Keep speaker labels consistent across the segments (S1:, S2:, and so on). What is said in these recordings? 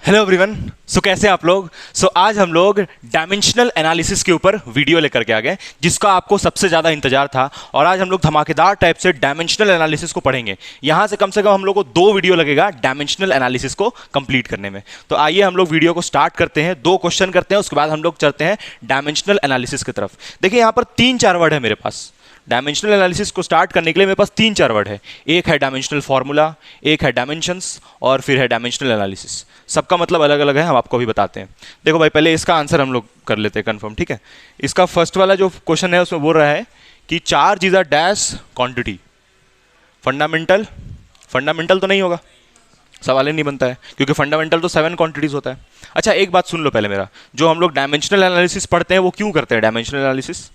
S1: Hello everyone. सो कैसे आप लोग? आज हम लोग डायमेंशनल एनालिसिस के ऊपर वीडियो लेकर के आ गए, जिसका आपको सबसे ज़्यादा इंतजार था। और आज हम लोग धमाकेदार टाइप से डायमेंशनल एनालिसिस को पढ़ेंगे। यहाँ से कम हम लोग को 2 वीडियो लगेगा डायमेंशनल एनालिसिस को कंप्लीट करने में। तो आइए हम लोग वीडियो को स्टार्ट करते हैं, 2 क्वेश्चन करते हैं, उसके बाद हम लोग चलते हैं डायमेंशनल एनालिसिस की तरफ। देखिए यहाँ पर 3-4 वर्ड है मेरे पास। डायमेंशनल एनालिसिस को स्टार्ट करने के लिए मेरे पास 3-4 वर्ड है। एक है डायमेंशनल फार्मूला, एक है डायमेंशंस, और फिर है डायमेंशनल एनालिसिस। सबका मतलब अलग अलग है, हम आपको भी बताते हैं। देखो भाई, पहले इसका आंसर हम लोग कर लेते हैं कंफर्म, ठीक है। इसका फर्स्ट वाला जो क्वेश्चन है उसमें बोल रहा है कि charge is a dash quantity. Fundamental तो नहीं होगा, सवाल ही नहीं बनता है, क्योंकि फंडामेंटल तो 7 क्वांटिटीज होता है। अच्छा एक बात सुन लो पहले मेरा, जो हम लोग डायमेंशनल एनालिसिस पढ़ते हैं वो क्यों करते हैं? डायमेंशनल एनालिसिस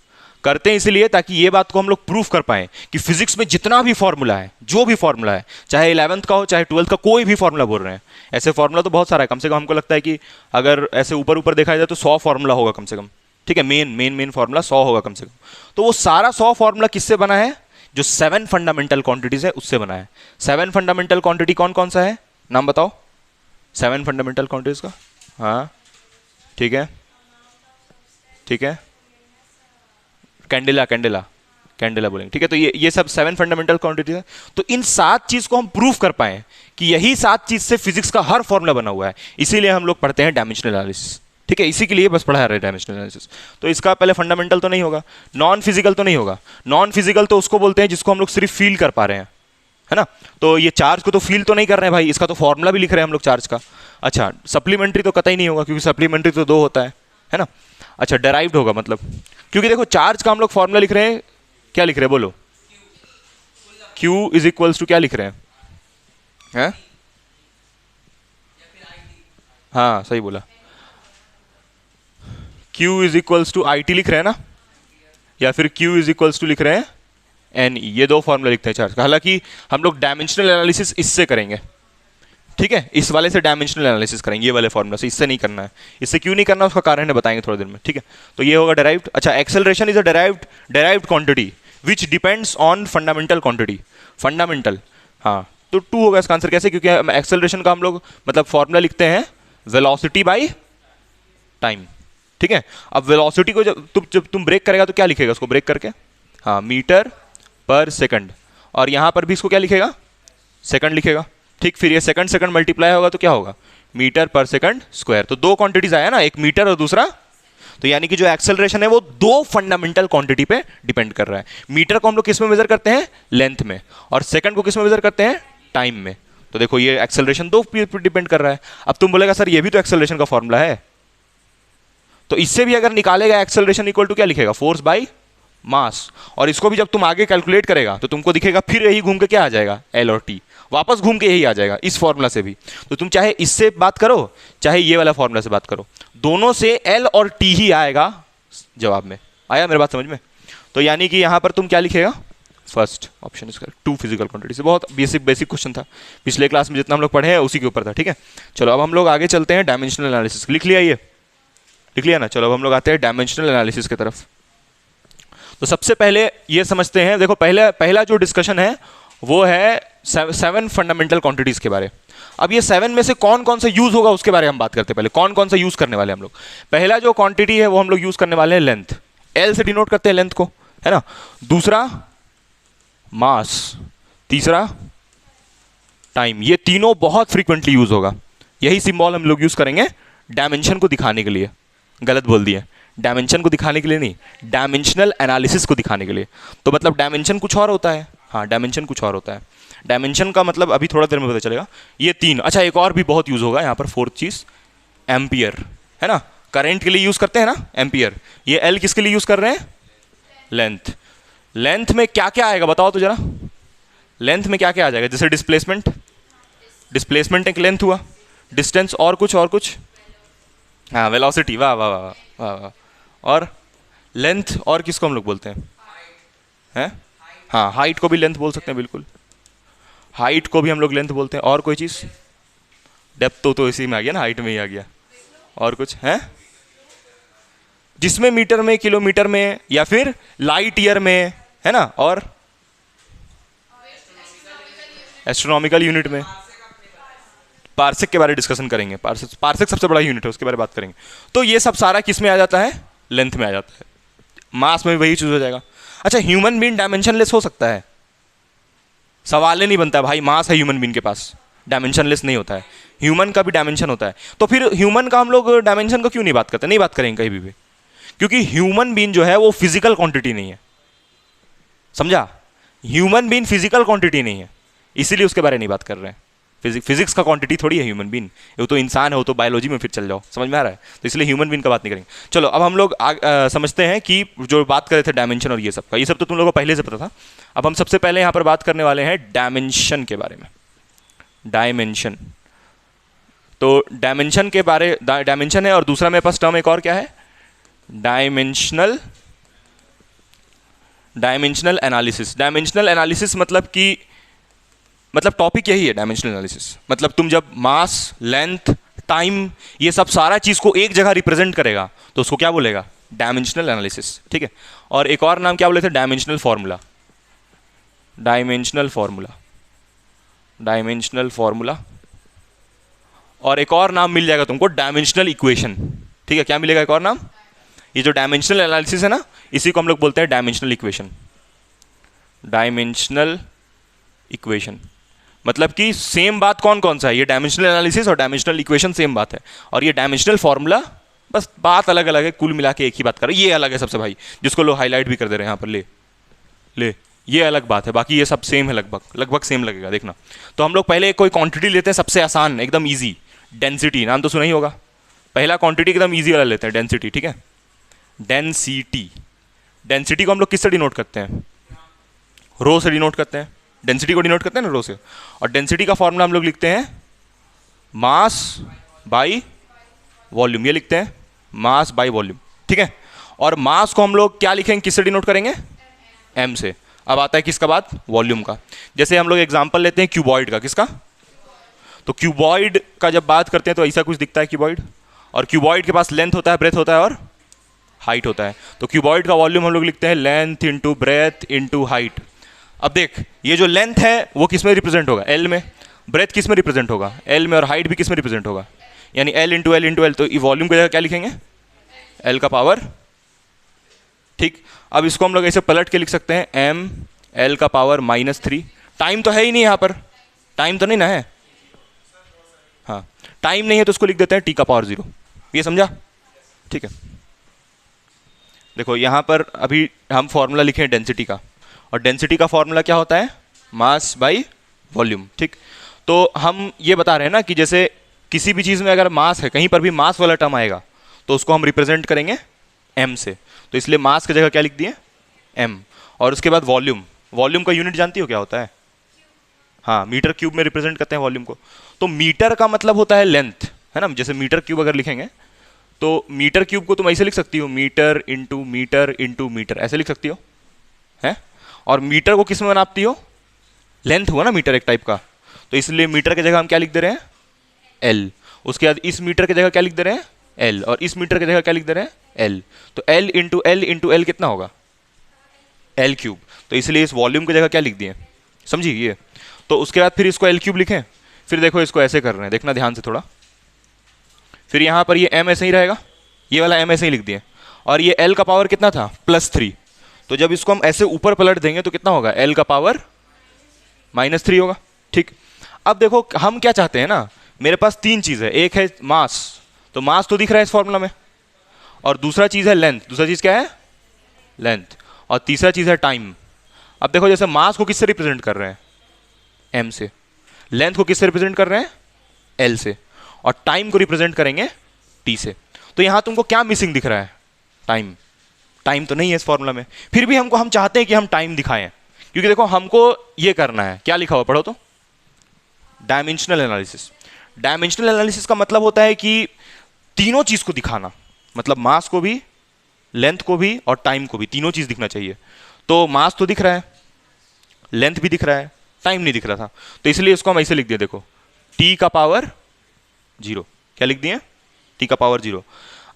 S1: करते हैं इसलिए ताकि ये बात को हम लोग प्रूफ कर पाएं कि फिजिक्स में जितना भी फॉर्मूला है, जो भी फॉर्मूला है, चाहे 11th का हो चाहे 12th का, कोई भी फॉर्मूला बोल रहे हैं। ऐसे फॉर्मूला तो बहुत सारा है, कम से कम हमको लगता है कि अगर ऐसे ऊपर ऊपर देखा जाए तो 100 फॉर्मूला होगा कम से कम, ठीक है। मेन फॉर्मूला 100 होगा कम से कम। तो वो सारा 100 फॉर्मूला किससे बना है? जो 7 फंडामेंटल क्वांटिटीज है उससे बना है। 7 फंडामेंटल क्वांटिटी कौन कौन सा है? नाम बताओ 7 फंडामेंटल क्वांटिटीज का। हाँ ठीक है, ठीक है, कैंडेला बोलेंगे, ठीक है। तो ये सब 7 फंडामेंटल क्वांटिटी है। तो इन 7 चीज को हम प्रूफ कर पाए कि यही 7 चीज से फिजिक्स का हर फॉर्मूला बना हुआ है, इसीलिए हम लोग पढ़ते हैं डायमेंशनल एनालिसिस, ठीक है। इसी के लिए बस पढ़ा रहे हैं डायमेंशनल एनालिसिस। तो इसका पहले फंडामेंटल तो नहीं होगा, नॉन फिजिकल तो नहीं होगा। नॉन फिजिकल तो उसको बोलते हैं जिसको हम लोग सिर्फ फील कर पा रहे हैं, है ना। तो ये चार्ज को तो फील तो नहीं कर रहे हैं भाई, इसका तो फॉर्मूला भी लिख रहे हैं हम लोग चार्ज का। अच्छा सप्लीमेंट्री तो कतई नहीं होगा, क्योंकि सप्लीमेंट्री तो 2 होता है ना। अच्छा डेराइव्ड होगा, मतलब क्योंकि देखो चार्ज का हम लोग फॉर्मूला लिख रहे हैं, क्या लिख रहे हैं बोलो? Q इज इक्वल्स टू क्या लिख रहे हैं? हाँ सही बोला, Q is equals to IT लिख रहे हैं ना, या फिर Q इज इक्वल्स टू लिख रहे हैं NE। ये 2 फॉर्मूला लिखते हैं चार्ज का। हालांकि हम लोग डायमेंशनल एनालिसिस इससे करेंगे, ठीक है, इस वाले से डायमेंशनल एनालिसिस करेंगे, ये वाले फॉर्मूला से। इससे नहीं करना है। इससे क्यों नहीं करना उसका कारण है बताएंगे थोड़ी देर में, ठीक है। तो ये होगा डेराइव्ड। अच्छा acceleration is a derived quantity which depends on fundamental quantity. Fundamental, हाँ, तो 2 होगा इसका आंसर। कैसे? क्योंकि एक्सेलरेशन का हम लोग मतलब फॉर्मूला लिखते हैं वेलोसिटी बाई टाइम, ठीक है। अब वेलोसिटी को जब तुम ब्रेक करेगा तो क्या लिखेगा उसको ब्रेक करके? हाँ, मीटर पर सेकंड। और यहां पर भी इसको क्या लिखेगा? सेकंड लिखेगा, ठीक। फिर ये सेकंड मल्टीप्लाई होगा तो क्या होगा? मीटर पर सेकंड स्क्वायर। तो 2 क्वांटिटीज आया ना, एक मीटर और दूसरा, तो यानी कि जो एक्सेलरेशन है वो 2 फंडामेंटल क्वांटिटी पे डिपेंड कर रहा है। मीटर को हम लोग किस में मेजर करते हैं? लेंथ में। और सेकंड को किस में मेजर करते हैं? टाइम में। तो देखो ये एक्सेलरेशन 2 पे डिपेंड कर रहा है। अब तुम बोलेगा सर ये भी तो एक्सेलरेशन का फॉर्मूला है, तो इससे भी अगर निकालेगा एक्सेलरेशन इक्वल टू क्या लिखेगा? Force by mass. और इसको भी जब तुम आगे कैलकुलेट करेगा तो तुमको दिखेगा फिर यही घूम के क्या आ जाएगा? L और T, वापस घूम के यही आ जाएगा इस फॉर्मूला से भी। तो तुम चाहे इससे बात करो चाहे ये वाला फॉर्मूला से बात करो, दोनों से L और T ही आएगा जवाब में। आया मेरी बात समझ में? तो यानी कि यहां पर तुम क्या लिखेगा? फर्स्ट ऑप्शन इसका 2 फिजिकल क्वांटिटी से। बहुत बेसिक क्वेश्चन था, पिछले क्लास में जितना हम लोग पढ़े हैं उसी के ऊपर था, ठीक है। चलो अब हम लोग आगे चलते हैं डायमेंशनल एनालिसिस। लिख लिया? ये लिख लिया ना? चलो अब हम लोग आते हैं डायमेंशनल एनालिसिस की तरफ। तो सबसे पहले ये समझते हैं, देखो पहला जो डिस्कशन है वो है 7 फंडामेंटल क्वांटिटीज के बारे। अब ये 7 में से कौन कौन सा यूज होगा उसके बारे में हम बात करते हैं। पहले कौन कौन सा यूज करने वाले हम लोग? पहला जो क्वांटिटी है वो हम लोग यूज करने वाले हैं लेंथ, L से डिनोट करते हैं लेंथ को, है ना। दूसरा मास, तीसरा टाइम। ये तीनों बहुत फ्रीक्वेंटली यूज होगा। यही सिंबल हम लोग यूज करेंगे डायमेंशन को दिखाने के लिए। गलत बोल दिए, डायमेंशन को दिखाने के लिए नहीं, डायमेंशनल एनालिसिस को दिखाने के लिए। तो मतलब डायमेंशन कुछ और होता है, हाँ डायमेंशन कुछ और होता है। डायमेंशन का मतलब अभी थोड़ा देर में पता चलेगा। ये 3। अच्छा एक और भी बहुत यूज होगा यहाँ पर, 4th चीज एम्पियर, है ना। करंट के लिए यूज करते हैं ना एम्पियर। ये L किसके लिए यूज कर रहे हैं? लेंथ। लेंथ में क्या क्या आएगा बताओ तो जरा? लेंथ में क्या क्या आ जाएगा? जैसे डिस्प्लेसमेंट एक लेंथ हुआ, डिस्टेंस और कुछ, हाँ वेलोसिटी, वाह वाह वाह वाह वाह। और लेंथ और किसको हम लोग बोलते हैं? हाँ हाइट को भी लेंथ बोल सकते हैं, बिल्कुल हाइट को भी हम लोग लेंथ बोलते हैं। और कोई चीज़? डेप्थ तो इसी में आ गया ना, हाइट में ही आ गया। और कुछ है जिसमें मीटर में, किलोमीटर में, या फिर लाइट ईयर में, है ना। और एस्ट्रोनॉमिकल यूनिट में, पार्सेक के बारे में डिस्कशन करेंगे, पार्सेक सबसे बड़ा यूनिट है, उसके बारे में बात करेंगे। तो ये सब सारा किस में आ जाता है, लेंथ में आ जाता है, मास में भी वही चूज हो जाएगा। अच्छा, ह्यूमन बीन डायमेंशनलेस हो सकता है? सवाल ही नहीं बनता भाई, मास है ह्यूमन बीन के पास, डायमेंशनलेस नहीं होता है, ह्यूमन का भी डायमेंशन होता है। तो फिर ह्यूमन का हम लोग डायमेंशन को क्यों नहीं बात करते, नहीं बात करेंगे कहीं भी, क्योंकि ह्यूमन बीन जो है वो फिजिकल क्वांटिटी नहीं है, समझा? ह्यूमन बीन फिजिकल क्वांटिटी नहीं है, इसीलिए उसके बारे में नहीं बात कर रहे हैं। फिजिक्स का क्वांटिटी थोड़ी है ह्यूमन बीन, वो तो इंसान है, वो तो बायोलॉजी में फिर चल जाओ, समझ में आ रहा है? तो इसलिए ह्यूमन बीन का बात नहीं करेंगे। चलो अब हम लोग समझते हैं कि जो बात कर रहे थे डायमेंशन और ये सब का, ये सब तो तुम लोगों को पहले से पता था। अब हम सबसे पहले यहाँ पर बात करने वाले हैं डायमेंशन के बारे में। डायमेंशन, तो डायमेंशन के बारे, डायमेंशन है और दूसरा मेरे पास टर्म एक और क्या है, डायमेंशनल एनालिसिस। डायमेंशनल एनालिसिस मतलब कि टॉपिक यही है डायमेंशनल एनालिसिस, मतलब तुम जब मास, लेंथ, टाइम, ये सब सारा चीज को एक जगह रिप्रेजेंट करेगा तो उसको क्या बोलेगा, डायमेंशनल एनालिसिस, ठीक है? और एक और नाम क्या बोले थे, dimensional formula, dimensional formula, dimensional formula. और एक और नाम मिल जाएगा तुमको, डायमेंशनल इक्वेशन, ठीक है? क्या मिलेगा एक और नाम? ये जो डायमेंशनल एनालिसिस है ना, इसी को हम लोग बोलते हैं डायमेंशनल इक्वेशन। डायमेंशनल इक्वेशन मतलब कि सेम बात कौन कौन सा है, ये डायमेंशनल एनालिसिस और डायमेंशनल इक्वेशन सेम बात है, और ये डायमेंशनल फॉर्मूला बस बात अलग अलग है, कुल मिला के एक ही बात कर रहे हैं। ये अलग है सबसे भाई, जिसको लोग हाईलाइट भी कर दे रहे हैं यहाँ पर, ले ये अलग बात है, बाकी ये सब सेम है, लगभग सेम लगेगा, देखना। तो हम लोग पहले कोई क्वांटिटी लेते हैं, सबसे आसान एकदम ईजी, डेंसिटी, नाम तो सुना ही होगा। पहला क्वांटिटी एकदम ईजी वाला लेते हैं, डेंसिटी, ठीक है? डेंसिटी, डेंसिटी को हम लोग किससे डिनोट करते हैं, रो से डिनोट करते हैं, डेंसिटी को डिनोट करते हैं ना रो से। और डेंसिटी का फॉर्मूला हम लोग लिखते हैं मास बाई वॉल्यूम, ये लिखते हैं मास बाई वॉल्यूम, ठीक है? और मास को हम लोग क्या लिखेंगे, किससे डिनोट करेंगे, एम से। अब आता है किसका बात, वॉल्यूम का। जैसे हम लोग एग्जांपल लेते हैं क्यूबॉइड का, किसका, तो क्यूबॉइड का जब बात करते हैं तो ऐसा कुछ दिखता है क्यूबॉइड, और क्यूबॉइड के पास लेंथ होता है, ब्रेथ होता है और हाइट होता है। तो क्यूबॉइड का वॉल्यूम हम लोग लिखते हैं length into breadth into height. अब देख, ये जो लेंथ है वो किस में रिप्रेजेंट होगा, एल में, ब्रेथ किस में रिप्रेजेंट होगा, एल में, और हाइट भी किस में रिप्रेजेंट होगा, यानी L into L into L. तो वॉल्यूम की जगह क्या लिखेंगे, एल का पावर, ठीक? अब इसको हम लोग ऐसे पलट के लिख सकते हैं, एम एल का पावर -3। टाइम तो है ही नहीं यहाँ पर, टाइम तो नहीं ना है, हाँ टाइम नहीं है, तो उसको लिख देते हैं टी का पावर 0। ये समझा, ठीक है? देखो यहाँ पर अभी हम फॉर्मूला लिखे डेंसिटी का, और डेंसिटी का फॉर्मूला क्या होता है, मास बाई वॉल्यूम, ठीक? तो हम ये बता रहे हैं ना कि जैसे किसी भी चीज़ में अगर मास है, कहीं पर भी मास वाला टर्म आएगा तो उसको हम रिप्रेजेंट करेंगे एम से। तो इसलिए मास की जगह क्या लिख दिए, एम। और उसके बाद वॉल्यूम, वॉल्यूम का यूनिट जानती हो क्या होता है, हाँ मीटर क्यूब में रिप्रेजेंट करते हैं वॉल्यूम को। तो मीटर का मतलब होता है लेंथ, है ना? जैसे मीटर क्यूब अगर लिखेंगे तो मीटर क्यूब को तुम ऐसे लिख सकती हो, मीटर इंटू मीटर, ऐसे लिख सकती हो, है? और मीटर को किस में नापती हो, लेंथ हुआ ना मीटर एक टाइप का, तो इसलिए मीटर की जगह हम क्या लिख दे रहे हैं, एल। उसके बाद इस मीटर की जगह क्या लिख दे रहे हैं, एल, और इस मीटर की जगह क्या लिख दे रहे हैं, एल। तो एल इंटू एल कितना होगा, एल क्यूब। तो इसलिए इस वॉल्यूम की जगह क्या लिख दिए, समझी ये? तो उसके बाद फिर इसको एल क्यूब लिखें, फिर देखो इसको ऐसे कर रहे हैं, देखना ध्यान से थोड़ा, फिर यहाँ पर ये एम ऐसे ही रहेगा, ये वाला एम ऐसे ही लिख दिए, और ये एल का पावर कितना था, +3। तो जब इसको हम ऐसे ऊपर पलट देंगे तो कितना होगा, एल का पावर -3 होगा, ठीक? अब देखो हम क्या चाहते हैं ना, मेरे पास 3 चीज़ है, एक है मास, तो मास तो दिख रहा है इस फॉर्मूला में, और दूसरा चीज़ है लेंथ, दूसरा चीज़ क्या है, लेंथ, और तीसरा चीज़ है टाइम। अब देखो जैसे मास को किससे रिप्रेजेंट कर रहे हैं, एम से, लेंथ को किससे रिप्रेजेंट कर रहे हैं, एल से, और टाइम को रिप्रेजेंट करेंगे टी से। तो यहाँ तुमको क्या मिसिंग दिख रहा है, टाइम। टाइम तो नहीं है इस फॉर्मूला में, फिर भी हम चाहते हैं कि हम टाइम दिखाएं, क्योंकि देखो हमको ये करना है, क्या लिखा हुआ पढ़ो तो, डायमेंशनल एनालिसिस। डायमेंशनल एनालिसिस का मतलब होता है कि तीनों चीज को दिखाना, मतलब मास को भी, लेंथ को भी और टाइम को भी, तीनों चीज दिखना चाहिए। तो मास तो दिख रहा है, लेंथ भी दिख रहा है, टाइम नहीं दिख रहा था, तो इसलिए इसको हम ऐसे लिख दिए, देखो टी का पावर 0, क्या लिख दिए, टी का पावर 0।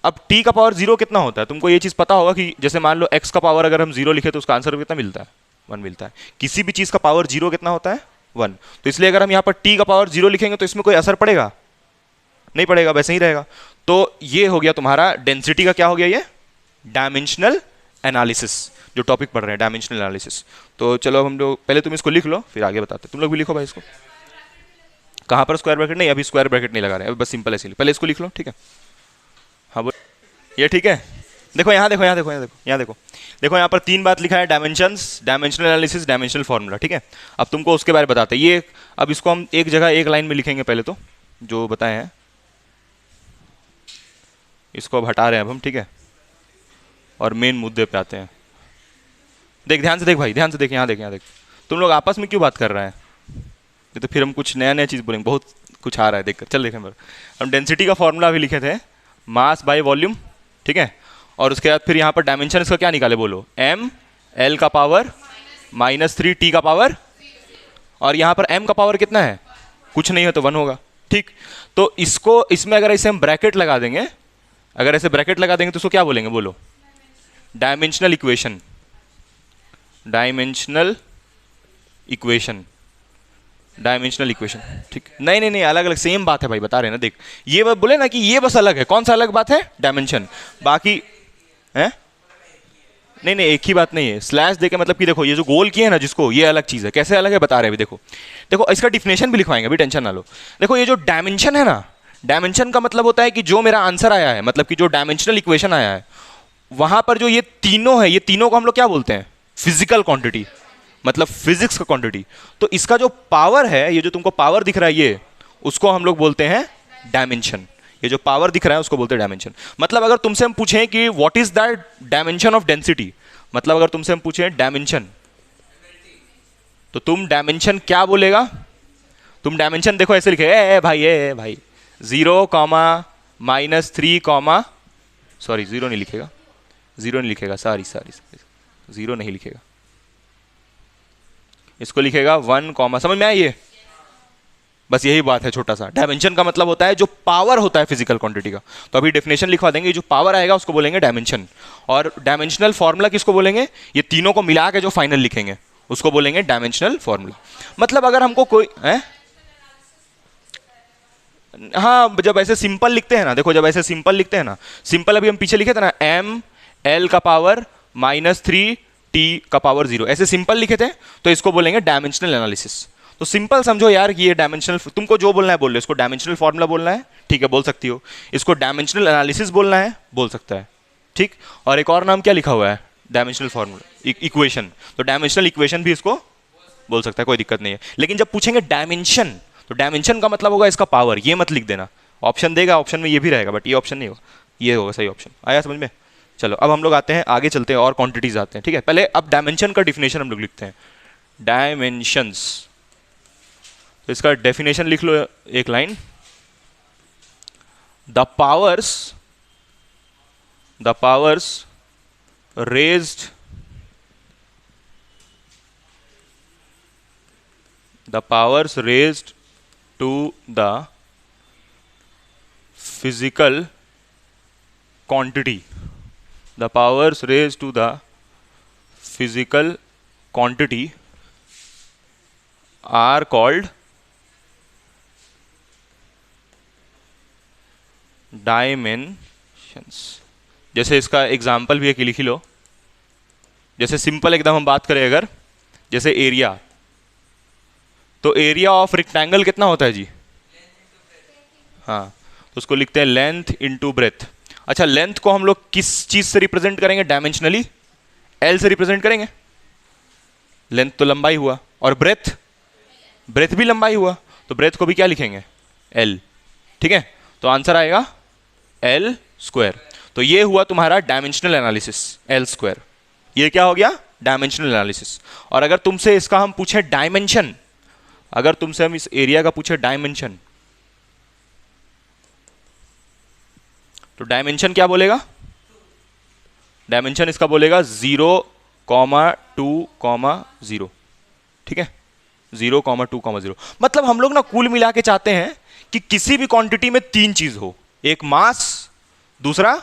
S1: अब टी का पावर 0 कितना होता है, तुमको ये चीज पता होगा कि जैसे मान लो एक्स का पावर अगर हम 0 लिखे तो उसका आंसर कितना मिलता है, 1 मिलता है। किसी भी चीज का पावर 0 कितना होता है, 1। तो इसलिए अगर हम यहाँ पर t का पावर 0 लिखेंगे तो इसमें कोई असर पड़ेगा? नहीं पड़ेगा, वैसे ही रहेगा। तो ये हो गया तुम्हारा डेंसिटी का क्या हो गया, ये डायमेंशनल एनालिसिस, जो टॉपिक पढ़ रहे हैं डायमेंशनल एनालिसिस। तो चलो हम लोग पहले तुम इसको लिख लो, फिर आगे बताते हैं। तुम लोग भी लिखो भाई इसको। कहाँ पर स्क्वायर ब्रैकेट? नहीं, अभी स्क्वायर ब्रैकेट नहीं लगा रहे हैं, अभी बस सिंपल ऐसे पहले इसको लिख लो, ठीक है? हाँ बोल, ये ठीक है। देखो यहाँ देखो, यहाँ देखो, यहाँ देखो, यहाँ देखो, देखो यहाँ पर 3 बात लिखा है, dimensions, dimensional analysis, dimensional formula, ठीक है? अब तुमको उसके बारे में बताते हैं। ये अब इसको हम एक जगह एक लाइन में लिखेंगे पहले तो, जो बताए हैं इसको अब हटा रहे हैं अब हम, ठीक है? और मेन मुद्दे पे आते हैं। देख ध्यान से देख भाई, ध्यान से देख, यहाँ देख, यहाँ देख। तुम लोग आपस में क्यों बात कर रहे हैं? ये तो फिर हम कुछ नया नया चीज़ बोलेंगे, बहुत कुछ आ रहा है देख कर। चल देखें, हम डेंसिटी का फॉर्मूला भी लिखे थे, मास बाय वॉल्यूम, ठीक है? और उसके बाद फिर यहाँ पर डायमेंशन इसका क्या निकाले बोलो, m l का पावर -3 t का पावर, और यहाँ पर m का पावर कितना है? कुछ नहीं है तो 1 होगा, ठीक? तो इसको, इसमें अगर ऐसे हम ब्रैकेट लगा देंगे, अगर ऐसे ब्रैकेट लगा देंगे तो उसको क्या बोलेंगे बोलो? Dimensional equation, dimensional equation, dimensional equation, ठीक? नहीं नहीं नहीं, अलग अलग सेम बात है भाई, बता रहे हैं ना। देख ये बस बोले ना कि ये बस अलग है, कौन सा अलग बात है? डायमेंशन, बाकी है नहीं नहीं, एक ही बात नहीं है। स्लैश देके मतलब कि देखो ये जो गोल किए है ना जिसको, ये अलग चीज है। कैसे अलग है बता रहे हैं अभी, देखो देखो इसका डिफिनेशन भी लिखवाएंगे, अभी टेंशन ना लो। देखो ये जो डायमेंशन है ना, डायमेंशन का मतलब होता है कि जो मेरा आंसर आया है, मतलब कि जो डायमेंशनल इक्वेशन आया है, वहां पर जो ये तीनों है, ये तीनों को हम लोग क्या बोलते हैं? फिजिकल क्वांटिटी, मतलब फिजिक्स का क्वांटिटी। तो इसका जो पावर है, ये जो तुमको पावर दिख रहा है, ये उसको हम लोग बोलते हैं डायमेंशन। ये जो पावर दिख रहा है उसको बोलते हैं डायमेंशन। मतलब अगर तुमसे हम पूछें कि what is that dimension of density, मतलब अगर तुमसे हम पूछें डायमेंशन, तो तुम डायमेंशन क्या बोलेगा? तुम डायमेंशन देखो ऐसे लिखे, ए भाई 0, -3, सॉरी 0 नहीं लिखेगा, 0 नहीं लिखेगा, सॉरी 0 नहीं लिखेगा, इसको लिखेगा 1, समझ में आया ये? बस यही बात है, छोटा सा। डायमेंशन का मतलब होता है जो पावर होता है फिजिकल क्वांटिटी का। तो अभी डेफिनेशन लिखवा देंगे, जो पावर आएगा उसको बोलेंगे डायमेंशन। और डायमेंशनल फॉर्मूला किसको बोलेंगे? ये तीनों को मिला के जो फाइनल लिखेंगे उसको बोलेंगे डायमेंशनल फॉर्मूला। मतलब अगर हमको कोई हाँ, जब ऐसे सिंपल लिखते हैं ना, देखो जब ऐसे सिंपल लिखते हैं ना, सिंपल अभी हम पीछे लिखे थे ना, m l का पावर -3 t का पावर 0, ऐसे सिंपल लिखे थे, तो इसको बोलेंगे डायमेंशनल एनालिसिस। तो सिंपल समझो यार कि ये डायमेंशनल, तुमको जो बोलना है बोल लो। इसको डायमेंशनल फॉर्मूला बोलना है, ठीक है, बोल सकती हो। इसको डायमेंशनल एनालिसिस बोलना है, बोल सकता है, ठीक? और एक और नाम क्या लिखा हुआ है? Dimensional formula, equation. तो डायमेंशनल इक्वेशन भी इसको बोल सकता है, कोई दिक्कत नहीं है। लेकिन जब पूछेंगे डायमेंशन, तो डायमेंशन का मतलब होगा इसका पावर। ये मत लिख देना, ऑप्शन देगा, ऑप्शन में ये भी रहेगा, बट ये ऑप्शन नहीं होगा, ये होगा सही ऑप्शन। आया समझ में? चलो अब हम लोग आते हैं, आगे चलते हैं और क्वांटिटीज आते हैं, ठीक है? पहले अब डायमेंशन का डिफिनेशन हम लोग लिखते हैं, डायमेंशंस। तो इसका डेफिनेशन लिख लो एक line, the powers raised to the physical quantity, the powers raised to the physical quantity are called dimensions. जैसे इसका एग्जाम्पल भी एक लिख लो, जैसे सिंपल एकदम हम बात करें अगर, जैसे एरिया, तो एरिया ऑफ रेक्टेंगल कितना होता है जी? हाँ, तो उसको लिखते हैं लेंथ इनटू ब्रेथ। अच्छा, लेंथ को हम लोग किस चीज से रिप्रेजेंट करेंगे डायमेंशनली? एल से रिप्रेजेंट करेंगे। लेंथ तो लंबाई हुआ, और ब्रेथ भी लंबाई हुआ, तो ब्रेथ को भी क्या लिखेंगे? एल, ठीक है? तो आंसर आएगा एल स्क्वायर। तो ये हुआ तुम्हारा डायमेंशनल एनालिसिस, एल स्क्वायर। ये क्या हो गया? Dimensional analysis. और अगर तुमसे इसका हम पूछे डायमेंशन, अगर तुमसे हम इस एरिया का पूछे डायमेंशन, तो डायमेंशन क्या बोलेगा? डायमेंशन इसका बोलेगा 0,2,0, ठीक है? 0,2,0। मतलब हम लोग ना कुल मिला के चाहते हैं कि किसी भी क्वांटिटी में 3 चीज हो, एक मास, दूसरा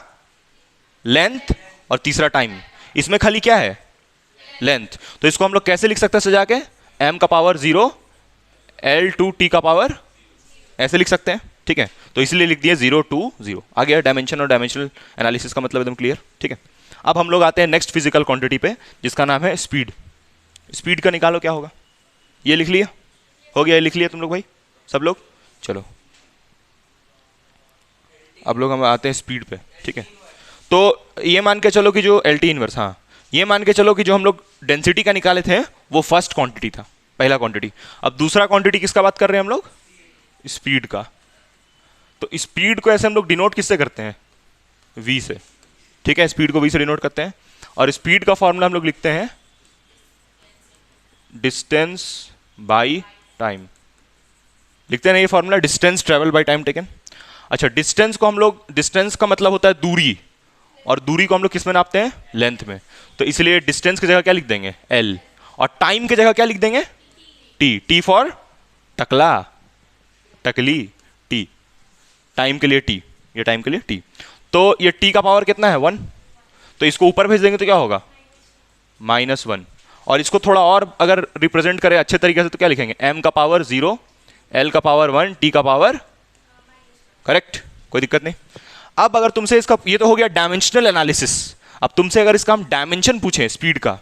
S1: लेंथ, और तीसरा टाइम। इसमें खाली क्या है? लेंथ। तो इसको हम लोग कैसे लिख सकते हैं सजा के? m का पावर 0, L टू टी का पावर, ऐसे लिख सकते हैं, ठीक है। तो इसलिए लिख दिया 0 to 0। आ गया डायमेंशन और डायमेंशनल एनालिसिस का मतलब एकदम क्लियर, ठीक है। अब हम लोग आते हैं नेक्स्ट फिजिकल क्वांटिटी पे, जिसका नाम है स्पीड। स्पीड का निकालो क्या होगा, ये लिख लिया, हो गया, ये लिख लिया तुम लोग भाई सब लोग। चलो अब लोग हम आते हैं स्पीड पे, ठीक है। तो ये मान के चलो कि जो एल टी इनवर्स, हाँ ये मान के चलो कि जो हम लोग डेंसिटी का निकाले थे वो फर्स्ट क्वांटिटी था, पहला क्वांटिटी। अब दूसरा क्वांटिटी किसका बात कर रहे हैं हम लोग, स्पीड का। तो स्पीड को ऐसे हम लोग डिनोट किससे करते हैं, v से, ठीक है। स्पीड को v से डिनोट करते हैं, और स्पीड का फॉर्मूला हम लोग लिखते हैं डिस्टेंस बाई टाइम, लिखते हैं ना ये formula, distance travel by time taken. अच्छा, डिस्टेंस को हम लोग, डिस्टेंस का मतलब होता है दूरी, और दूरी को हम लोग किस में नापते हैं, लेंथ में। तो इसलिए डिस्टेंस की जगह क्या लिख देंगे, l, और टाइम की जगह क्या लिख देंगे, t। t फॉर टकला, टकली, t, टाइम के लिए t, ये टाइम के लिए t। तो ये t का पावर कितना है, 1। तो इसको ऊपर भेज देंगे तो क्या होगा, -1। और इसको थोड़ा और अगर रिप्रेजेंट करें अच्छे तरीके से तो क्या लिखेंगे, m का पावर 0, l का पावर 1, t का पावर, करेक्ट, कोई दिक्कत नहीं। अब अगर तुमसे इसका, ये तो हो गया डायमेंशनल एनालिसिस। अब तुमसे अगर इसका हम डायमेंशन पूछें स्पीड का,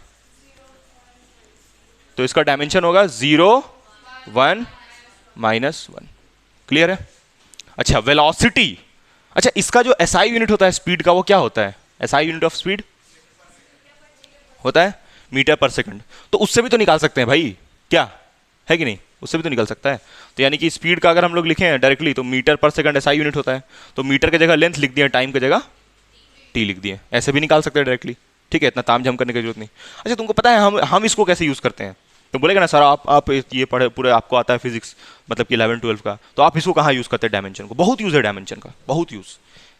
S1: तो इसका डायमेंशन होगा 0, 1, -1। क्लियर है। अच्छा, वेलोसिटी, अच्छा इसका जो एसआई यूनिट होता है स्पीड का, वो क्या होता है, एसआई यूनिट ऑफ स्पीड होता है मीटर पर सेकंड। तो उससे भी तो निकाल सकते हैं भाई, क्या है कि नहीं, उससे भी तो निकल सकता है। तो यानी कि स्पीड का अगर हम लोग लिखें डायरेक्टली तो मीटर पर सेकंड एसआई यूनिट होता है, तो मीटर की जगह लेंथ लिख दिए, टाइम की जगह टी लिख दिए, ऐसे भी निकाल सकते हैं डायरेक्टली, ठीक है, इतना तामझाम करने की जरूरत नहीं। अच्छा तुमको पता है हम इसको कैसे यूज करते हैं, तो बोलेगा ना सर आप ये पढ़े पूरे, आपको आता है फिजिक्स मतलब कि 11-12 का, तो आप इसको कहाँ यूज करते हैं, डायमेंशन को। बहुत यूज है डायमेंशन का, बहुत यूज।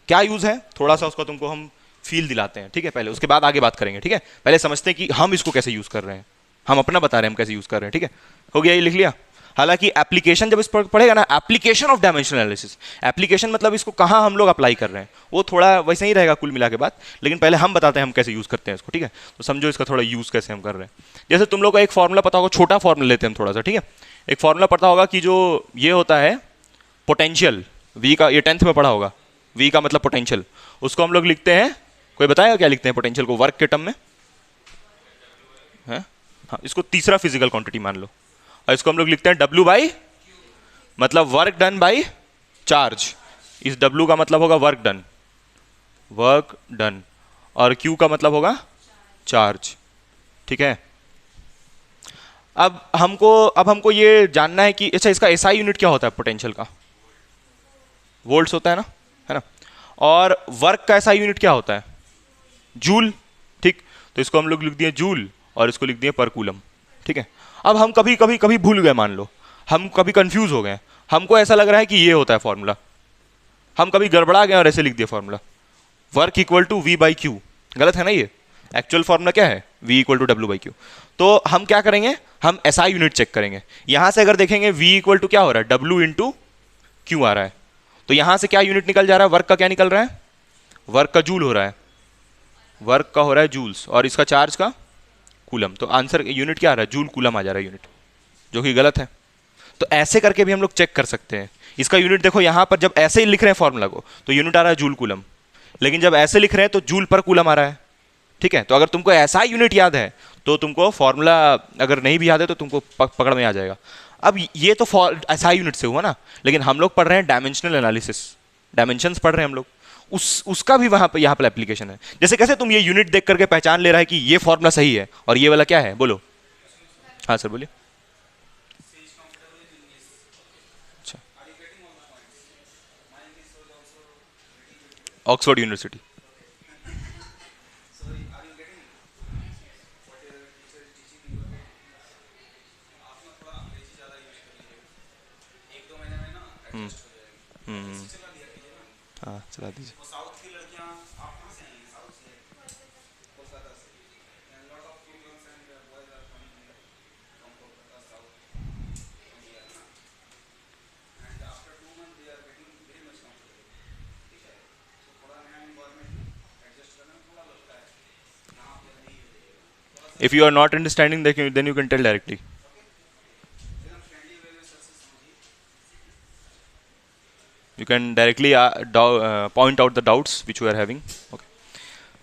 S1: क्या यूज है, थोड़ा सा उसका तुमको हम फील दिलाते हैं, ठीक है, पहले, उसके बाद आगे बात करेंगे, ठीक है। पहले समझते हैं कि हम इसको कैसे यूज कर रहे हैं, हम अपना बता रहे हैं हम कैसे यूज कर रहे हैं, ठीक है। हो गया, ये लिख लिया। हालांकि एप्लीकेशन जब इस पर पढ़ेगा ना, application of dimensional analysis, application मतलब इसको कहाँ हम लोग अप्लाई कर रहे हैं, वो थोड़ा वैसे ही रहेगा कुल मिला के बात। लेकिन पहले हम बताते हैं हम कैसे यूज करते हैं इसको, ठीक है। तो समझो इसका थोड़ा यूज कैसे हम कर रहे हैं। जैसे तुम लोग को एक फॉर्मूला पता होगा, छोटा फॉर्मूला लेते हैं हम थोड़ा सा, ठीक है। एक फॉर्मूला पता होगा कि जो ये होता है पोटेंशियल, वी का, ये 10th में पढ़ा होगा, वी का मतलब पोटेंशियल। उसको हम लोग लिखते हैं, कोई बताएगा क्या लिखते हैं पोटेंशियल को वर्क के टर्म में, है हाँ, इसको तीसरा फिजिकल क्वांटिटी मान लो, और इसको हम लोग लिखते हैं W बाई, मतलब वर्क डन बाई चार्ज। इस W का मतलब होगा वर्क डन, वर्क डन, और Q का मतलब होगा चार्ज, ठीक है। अब हमको ये जानना है कि अच्छा इसका SI यूनिट क्या होता है पोटेंशियल का, वोल्ट्स होता है ना। और वर्क का SI यूनिट क्या होता है, जूल, ठीक। तो इसको हम लोग लिख दिए जूल, और इसको लिख दिए पर कूलम, ठीक है। अब हम कभी भूल गए, मान लो हम कभी कंफ्यूज हो गए, हमको ऐसा लग रहा है कि ये होता है फॉर्मूला, हम कभी गड़बड़ा गए और ऐसे लिख दिया formula, work equal to V by Q. गलत है ना, ये एक्चुअल फॉर्मूला क्या है, V equal to W by Q. तो हम क्या करेंगे, हम SI यूनिट चेक करेंगे। यहां से अगर देखेंगे V इक्वल टू क्या हो रहा है, W इंटू क्यू आ रहा है, तो यहां से क्या यूनिट निकल जा रहा है, वर्क का क्या निकल रहा है, वर्क का जूल हो रहा है, वर्क का हो रहा है जूल्स, और इसका चार्ज का कूलम। तो आंसर यूनिट क्या आ रहा है, जूल कूलम आ जा रहा है यूनिट, जो कि गलत है। तो ऐसे करके भी हम लोग चेक कर सकते हैं। इसका यूनिट देखो, यहां पर जब ऐसे ही लिख रहे हैं फॉर्मूला को तो यूनिट आ रहा है जूल कूलम, लेकिन जब ऐसे लिख रहे हैं तो जूल पर कूलम आ रहा है, ठीक है। तो अगर तुमको ऐसा यूनिट याद है तो तुमको फॉर्मूला, अगर नहीं भी याद है तो तुमको पकड़ में आ जाएगा। अब ये तो ऐसा यूनिट से हुआ ना, लेकिन हम लोग पढ़ रहे हैं डायमेंशनल एनालिसिस, डायमेंशंस पढ़ रहे हैं हम लोग, उसका भी वहां पर यहाँ पर एप्लीकेशन है। जैसे कैसे तुम ये यूनिट देख करके पहचान ले रहा है कि ये फॉर्मूला सही है और ये वाला क्या है, बोलो। हाँ सर बोलिए। अच्छा, ऑक्सफोर्ड यूनिवर्सिटी। हाँ चला दीजिए। If you are not understanding, then you can tell directly. Can directly point out the doubts which you are having. Okay,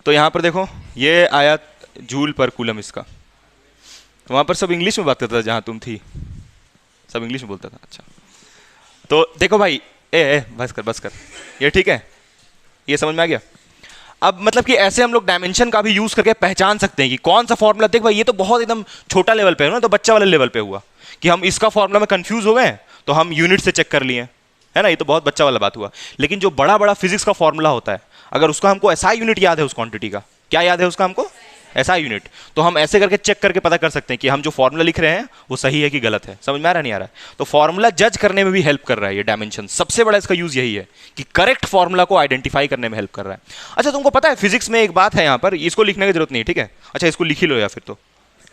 S1: तो यहाँ पर देखो ये आया जूल पर कूलम इसका। तो वहाँ पर सब इंग्लिश में बात करता था जहाँ तुम थी, सब इंग्लिश में बोलता था। अच्छा, तो देखो भाई, बस कर, ये ठीक है, ये समझ में आ गया। अब मतलब कि ऐसे हम लोग डायमेंशन का भी यूज करके पहचान सकते हैं कि कौन सा फॉर्मूला। देख भाई, ये तो बहुत एकदम छोटा लेवल पे है ना, तो बच्चा वाले लेवल पे हुआ कि हम इसका फॉर्मूला में कंफ्यूज हो गए तो हम यूनिट से चेक कर लिए, है ना, ये तो बहुत बच्चा वाला बात हुआ। लेकिन जो बड़ा बड़ा फिजिक्स का फॉर्मूला होता है, अगर उसका हमको ऐसा यूनिट याद है, उस क्वांटिटी का क्या याद है उसका हमको, ऐसा यूनिट, तो हम ऐसे करके चेक करके पता कर सकते हैं कि हम जो फॉर्मूला लिख रहे हैं वो सही है कि गलत है। समझ में आ रहा नहीं आ रहा है? तो फॉर्मूला जज करने में भी हेल्प कर रहा है ये डायमेंशन। सबसे बड़ा इसका यूज यही है कि करेक्ट फॉर्मूला को आइडेंटिफाई करने में हेल्प कर रहा है। अच्छा, तुमको पता है फिजिक्स में एक बात है, यहाँ पर इसको लिखने की जरूरत नहीं, ठीक है? अच्छा, इसको लिख ही लो, या फिर तो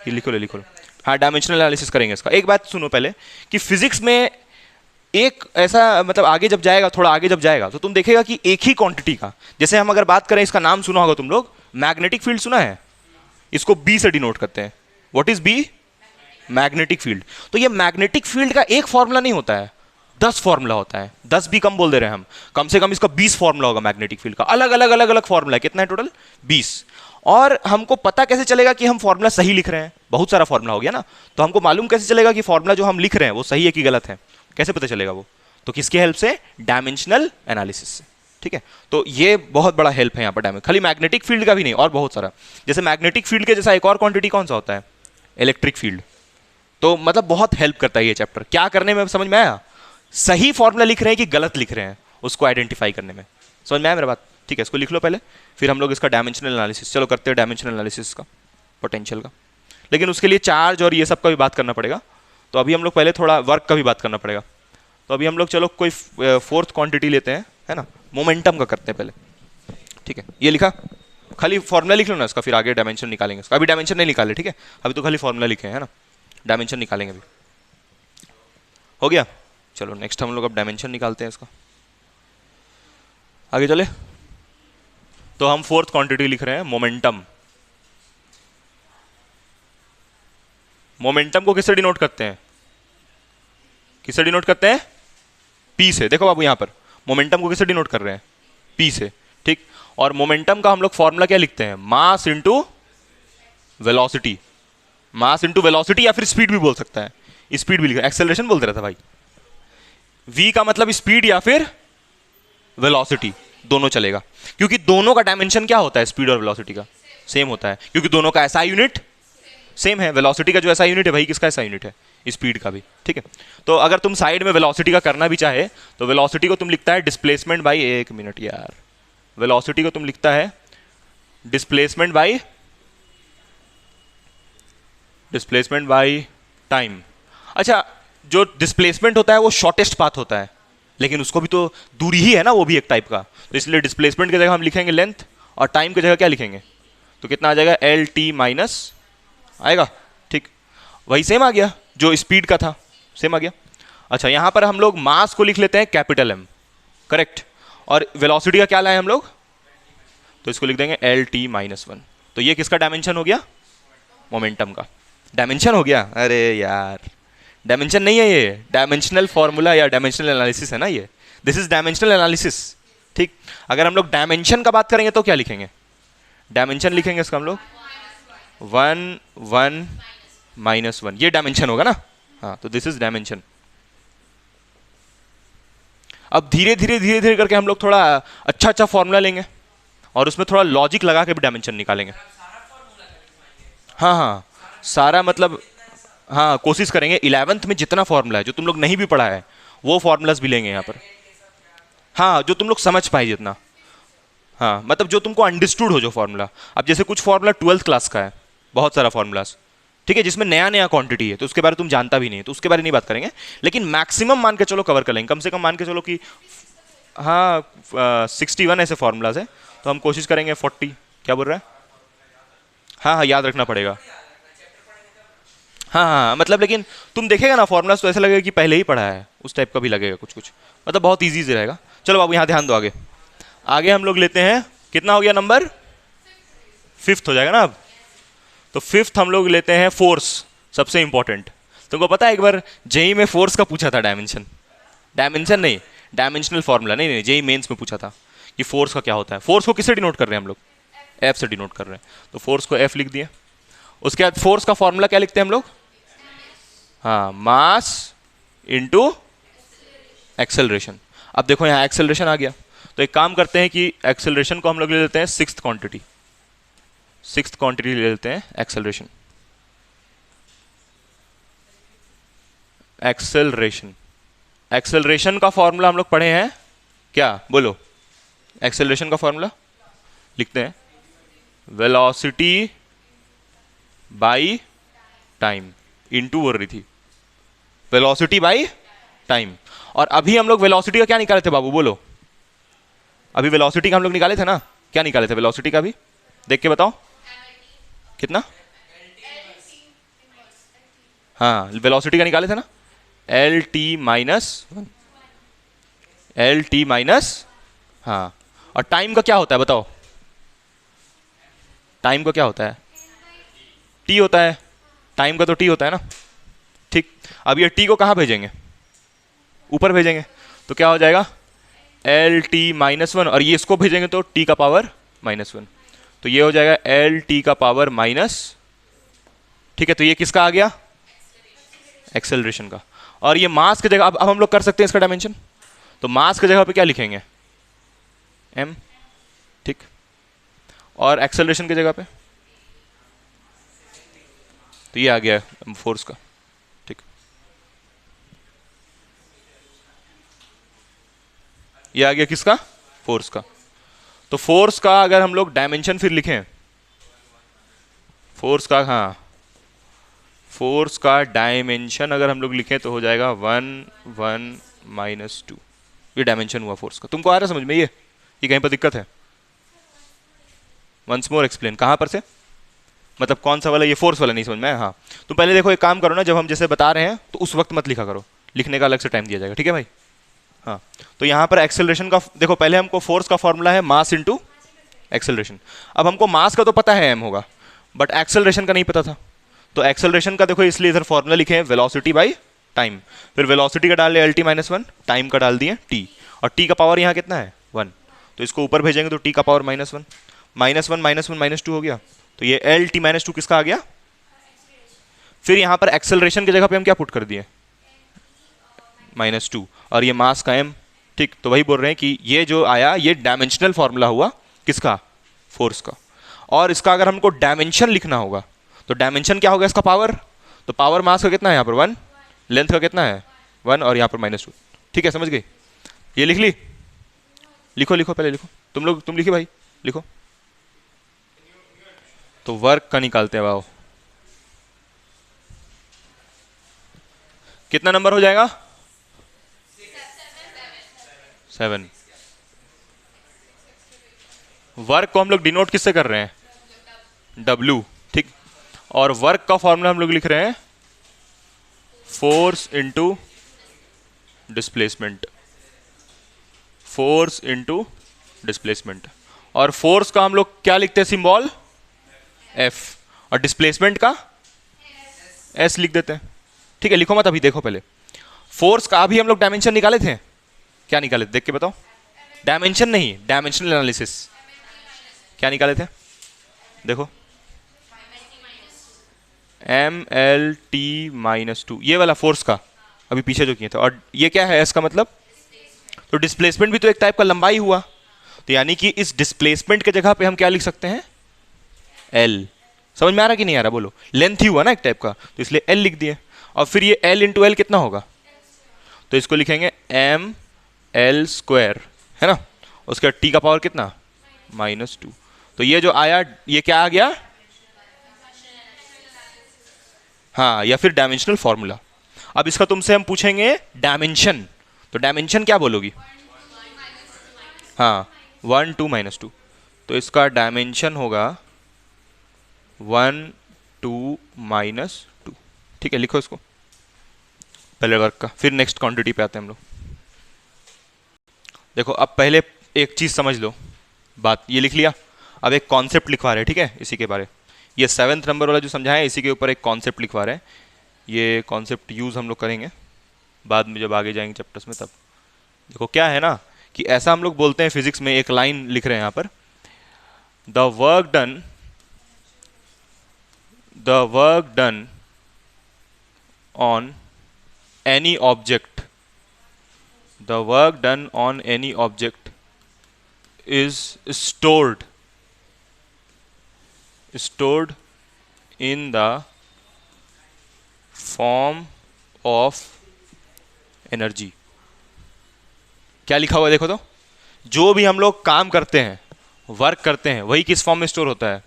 S1: ये लिखो लो। हाँ, डायमेंशनल एनालिसिस करेंगे इसका। एक बात सुनो पहले कि फिजिक्स में एक ऐसा मतलब आगे जब जाएगा, थोड़ा आगे जब जाएगा, तो तुम देखेगा कि एक ही क्वांटिटी का, जैसे हम अगर बात करें, इसका नाम सुना होगा तुम लोग, मैग्नेटिक फील्ड सुना है? इसको बी से डिनोट करते हैं। What is B? Magnetic field. तो ये मैग्नेटिक फील्ड का एक फॉर्मूला नहीं होता है, 10 फॉर्मूला होता है। 10 भी कम बोल दे रहे हैं हम, कम से कम इसका 20 फॉर्मूला होगा मैग्नेटिक फील्ड का। अलग अलग फॉर्मूला है। कितना है टोटल? 20। और हमको पता कैसे चलेगा कि हम फॉर्मूला सही लिख रहे हैं? बहुत सारा फॉर्मूला हो गया ना, तो हमको मालूम कैसे चलेगा कि फॉर्मूला जो हम लिख रहे हैं वो सही है कि गलत है? कैसे पता चलेगा वो? तो किसकी हेल्प से? डायमेंशनल एनालिसिस से। ठीक है, तो ये बहुत बड़ा हेल्प है यहाँ पर डायमेंशन। खाली मैग्नेटिक फील्ड का भी नहीं, और बहुत सारा। जैसे मैग्नेटिक फील्ड के जैसा एक और क्वांटिटी कौन सा होता है? Electric field. तो मतलब बहुत हेल्प करता है ये चैप्टर। क्या करने में समझ में आया? सही फॉर्मूला लिख रहे हैं कि गलत लिख रहे हैं, उसको आइडेंटिफाई करने में। समझ में आया मेरा बात? ठीक है, इसको लिख लो पहले, फिर हम लोग इसका डायमेंशनल एनालिसिस चलो करते हैं, डायमेंशनल एनालिसिस का, पोटेंशियल का। लेकिन उसके लिए चार्ज और ये सब का भी बात करना पड़ेगा। तो अभी हम लोग पहले थोड़ा वर्क का भी बात करना पड़ेगा। तो अभी हम लोग चलो कोई फोर्थ क्वांटिटी लेते हैं, है ना, मोमेंटम का करते हैं पहले। ठीक है, ये लिखा, खाली फॉर्मूला लिख लो ना इसका, फिर आगे डायमेंशन निकालेंगे इसका। अभी डायमेंशन नहीं निकाले, ठीक है, अभी तो खाली फॉर्मूला लिखे हैं, है ना, डायमेंशन निकालेंगे अभी। हो गया? चलो नेक्स्ट हम लोग अब डायमेंशन निकालते हैं इसका। आगे चले, तो हम फोर्थ क्वांटिटी लिख रहे हैं, मोमेंटम। मोमेंटम को किससे डिनोट करते हैं? किससे डिनोट करते हैं? पी से। देखो बाबू, यहां पर मोमेंटम को किससे डिनोट कर रहे हैं? पी से। ठीक, और मोमेंटम का हम लोग फॉर्मूला क्या लिखते हैं? Mass into velocity. Mass into velocity, या फिर स्पीड भी बोल सकता है, स्पीड भी लिखा, एक्सेलरेशन बोल दे रहा था भाई। वी का मतलब स्पीड या फिर वेलोसिटी, दोनों चलेगा, क्योंकि दोनों का डायमेंशन क्या होता है? स्पीड और वेलोसिटी का सेम होता है, क्योंकि दोनों का ऐसा यूनिट सेम है। वेलोसिटी का जो ऐसा यूनिट है वही किसका ऐसा यूनिट है? स्पीड का भी। ठीक है, तो अगर तुम साइड में वेलोसिटी का करना भी चाहे तो वेलोसिटी को तुम लिखता है डिस्प्लेसमेंट बाई, एक मिनट यार, वेलोसिटी को तुम लिखता है डिस्प्लेसमेंट बाई टाइम। अच्छा, जो डिस्प्लेसमेंट होता है वो शॉर्टेस्ट पाथ होता है, लेकिन उसको भी तो दूरी ही है ना, वो भी एक टाइप का। तो इसलिए डिस्प्लेसमेंट की जगह हम लिखेंगे लेंथ, और टाइम की जगह क्या लिखेंगे? तो कितना आ जाएगा? एल टी माइनस आएगा। ठीक, वही सेम आ गया जो स्पीड का था, सेम आ गया। अच्छा, यहां पर हम लोग मास को लिख लेते हैं कैपिटल एम, करेक्ट, और वेलोसिटी का क्या लाए हम लोग? तो इसको लिख देंगे एल टी माइनस 1। तो ये किसका डायमेंशन हो गया? मोमेंटम का डायमेंशन हो गया। अरे यार, डायमेंशन नहीं है ये, डायमेंशनल फॉर्मूला या डायमेंशनल एनालिसिस है ना ये, दिस इज डायमेंशनल एनालिसिस। ठीक, अगर हम लोग डायमेंशन का बात करेंगे तो क्या लिखेंगे? डायमेंशन लिखेंगे इसका हम लोग 1 1 -1, ये डायमेंशन होगा ना। हाँ, तो दिस इज डायमेंशन। अब धीरे धीरे करके हम लोग थोड़ा अच्छा फॉर्मूला लेंगे और उसमें थोड़ा लॉजिक लगा के भी डायमेंशन निकालेंगे। हाँ, सारा मतलब, हाँ, कोशिश करेंगे 11th में जितना फॉर्मूला है जो तुम लोग नहीं भी पढ़ा है वो फॉर्मूलाज भी लेंगे यहाँ पर। हाँ, जो तुम लोग समझ पाए जितना, हाँ, मतलब जो तुमको अंडरस्टूड हो जो फॉर्मूला। अब जैसे कुछ फॉर्मूला 12th क्लास का है, बहुत सारा फॉर्मूलाज, ठीक है, जिसमें नया क्वांटिटी है, तो उसके बारे में तुम जानता भी नहीं, तो उसके बारे में नहीं बात करेंगे, लेकिन मैक्सिमम मान के चलो कवर कर लेंगे। कम से कम मान के चलो कि हाँ 61 ऐसे फॉर्मूलाज है, तो हम कोशिश करेंगे 40। क्या बोल रहा है? हाँ, याद रखना पड़ेगा। हाँ, मतलब लेकिन तुम देखेगा ना फॉर्मूलाज तो ऐसा लगेगा कि पहले ही पढ़ा है, उस टाइप का भी लगेगा कुछ, मतलब बहुत ईजी से रहेगा। चलो बाबू, यहाँ ध्यान दो। आगे हम लोग लेते हैं, कितना हो गया नंबर? 5th हो जाएगा ना अब। तो 5th हम लोग लेते हैं फोर्स, सबसे इंपॉर्टेंट। तुमको पता है एक बार जेई में फोर्स का पूछा था डायमेंशन नहीं, डायमेंशनल फॉर्मूला नहीं नहीं, जेई मेंस में पूछा था कि फोर्स का क्या होता है। फोर्स को किससे डिनोट कर रहे हैं हम लोग? एफ से डिनोट कर रहे हैं, तो फोर्स को एफ लिख दिए। उसके बाद फोर्स का फॉर्मूला क्या लिखते हैं हम लोग? हाँ, मास इंटू एक्सेलरेशन। अब देखो यहाँ एक्सेलरेशन आ गया, तो एक काम करते हैं कि एक्सेलरेशन को हम लोग ले लेते हैं सिक्स्थ क्वांटिटी, सिक्स्थ क्वांटिटी ले लेते हैं एक्सेलरेशन। एक्सेलरेशन, एक्सेलरेशन का फॉर्मूला हम लोग पढ़े हैं क्या? बोलो, एक्सेलरेशन का फॉर्मूला लिखते हैं वेलोसिटी बाई टाइम इनटू बोल रही थी, वेलोसिटी बाई टाइम। और अभी हम लोग वेलोसिटी का क्या निकाले थे बाबू? बोलो, अभी वेलोसिटी का हम लोग निकाले थे ना? क्या निकाले थे वेलोसिटी का? भी देख के बताओ कितना। हाँ, वेलोसिटी का निकाले थे ना, L T minus one, L T minus, हाँ। और टाइम का क्या होता है बताओ? टाइम का क्या होता है? टी होता है, टाइम का तो टी होता है ना, ठीक। अब ये टी को कहाँ भेजेंगे? ऊपर भेजेंगे, तो क्या हो जाएगा? एल टी माइनस वन, और ये इसको भेजेंगे तो टी का पावर माइनस वन, तो ये हो जाएगा एल टी का पावर माइनस, ठीक है। तो ये किसका आ गया? एक्सेलरेशन का। और ये मास की जगह अब हम लोग कर सकते हैं इसका डायमेंशन, तो मास की जगह पे क्या लिखेंगे? एम, ठीक। और एक्सेलरेशन की जगह पे तो ये आ गया फोर्स का, ठीक। ये आ गया किसका? फोर्स का। तो फोर्स का अगर हम लोग डायमेंशन फिर लिखें, फोर्स का, हाँ, फोर्स का डायमेंशन अगर हम लोग लिखें तो हो जाएगा 1 1 माइनस 2। ये डायमेंशन हुआ फोर्स का। तुमको आ रहा है समझ में? ये कहीं पर दिक्कत है? वंस मोर एक्सप्लेन, कहाँ पर से, मतलब कौन सा वाला? ये फोर्स वाला नहीं समझ में? हाँ, तो पहले देखो, एक काम करो ना, जब हम जैसे बता रहे हैं तो उस वक्त मत लिखा करो, लिखने का अलग से टाइम दिया जाएगा, ठीक है भाई? हाँ, तो यहाँ पर एक्सेलरेशन का देखो, पहले हमको फोर्स का फॉर्मूला है मास इंटू एक्सेलरेशन। अब हमको मास का तो पता है एम होगा, बट एक्सेलरेशन का नहीं पता था, तो एक्सेलरेशन का देखो इसलिए इधर फॉर्मूला लिखे हैं वेलोसिटी बाई टाइम। फिर वेलोसिटी का डाल लिया L T minus one, time का डाल दिए टी, और टी का पावर यहाँ कितना है? 1, तो इसको ऊपर भेजेंगे तो टी का power minus one, minus one minus one minus two हो गया, तो ये एल टी माइनस टू किसका आ गया? फिर यहाँ पर एक्सेलरेशन की जगह पे हम क्या पुट कर दिए? -2, और ये मास का m, ठीक। तो वही बोल रहे हैं कि ये जो आया ये डायमेंशनल फॉर्मूला हुआ किसका? फोर्स का। और इसका अगर हमको डायमेंशन लिखना होगा तो डायमेंशन क्या होगा इसका? पावर। तो पावर मास का कितना है यहाँ पर? 1, लेंथ का कितना है? 1, और यहाँ पर -2, ठीक है, समझ गई? ये लिख ली? लिखो लिखो, पहले लिखो, तुम लिखी भाई, लिखो। तो वर्क का निकालते हैं भाव, कितना नंबर हो जाएगा? 7। वर्क को हम लोग डिनोट किससे कर रहे हैं? W, ठीक। और वर्क का फॉर्मूला हम लोग लिख रहे हैं force into displacement, force into displacement. और फोर्स का हम लोग क्या लिखते हैं? सिंबल F, और डिस्प्लेसमेंट का S लिख देते हैं, ठीक है। लिखो मत अभी, देखो पहले फोर्स का अभी हम लोग डायमेंशन निकाले थे, क्या निकाले थे देख के बताओ? डायमेंशन नहीं, डायमेंशनल एनालिसिस। क्या निकाले थे देखो? MLT-2, ये वाला फोर्स का अभी पीछे जो किए थे। और ये क्या है S का मतलब? तो डिस्प्लेसमेंट भी तो एक टाइप का लंबाई हुआ, तो यानी कि इस डिस्प्लेसमेंट के जगह पे हम क्या लिख सकते हैं? L। समझ में आ रहा कि नहीं आ रहा? बोलो, लेंथ ही हुआ ना एक टाइप का, तो इसलिए L लिख दिए। और फिर ये L इंटू L कितना होगा? तो इसको लिखेंगे ML², है ना। उसका T का पावर कितना? -2। तो ये जो आया ये क्या आ गया? हाँ, या फिर डायमेंशनल फॉर्मूला। अब इसका तुमसे हम पूछेंगे डायमेंशन, तो डायमेंशन क्या बोलोगी? हाँ, 1 2 -2, तो इसका डायमेंशन होगा 1 2 -2, ठीक है। लिखो इसको पहले वर्क का, फिर नेक्स्ट क्वांटिटी पे आते हैं हम लोग। देखो, अब पहले एक चीज समझ लो, बात ये लिख लिया, अब एक कॉन्सेप्ट लिखवा रहे हैं, ठीक है, इसी के बारे। ये 7th नंबर वाला जो समझाया इसी के ऊपर एक कॉन्सेप्ट लिखवा रहे हैं। ये कॉन्सेप्ट यूज़ हम लोग करेंगे बाद में, जब आगे जाएंगे चैप्टर्स में तब। देखो क्या है ना कि ऐसा हम लोग बोलते हैं फिजिक्स में, एक लाइन लिख रहे हैं यहां पर, the work done on any object, the work done on any object is stored in the form of energy। क्या लिखा हुआ है देखो तो, जो भी हम लोग काम करते हैं, वर्क करते हैं, वही किस फॉर्म में स्टोर होता है?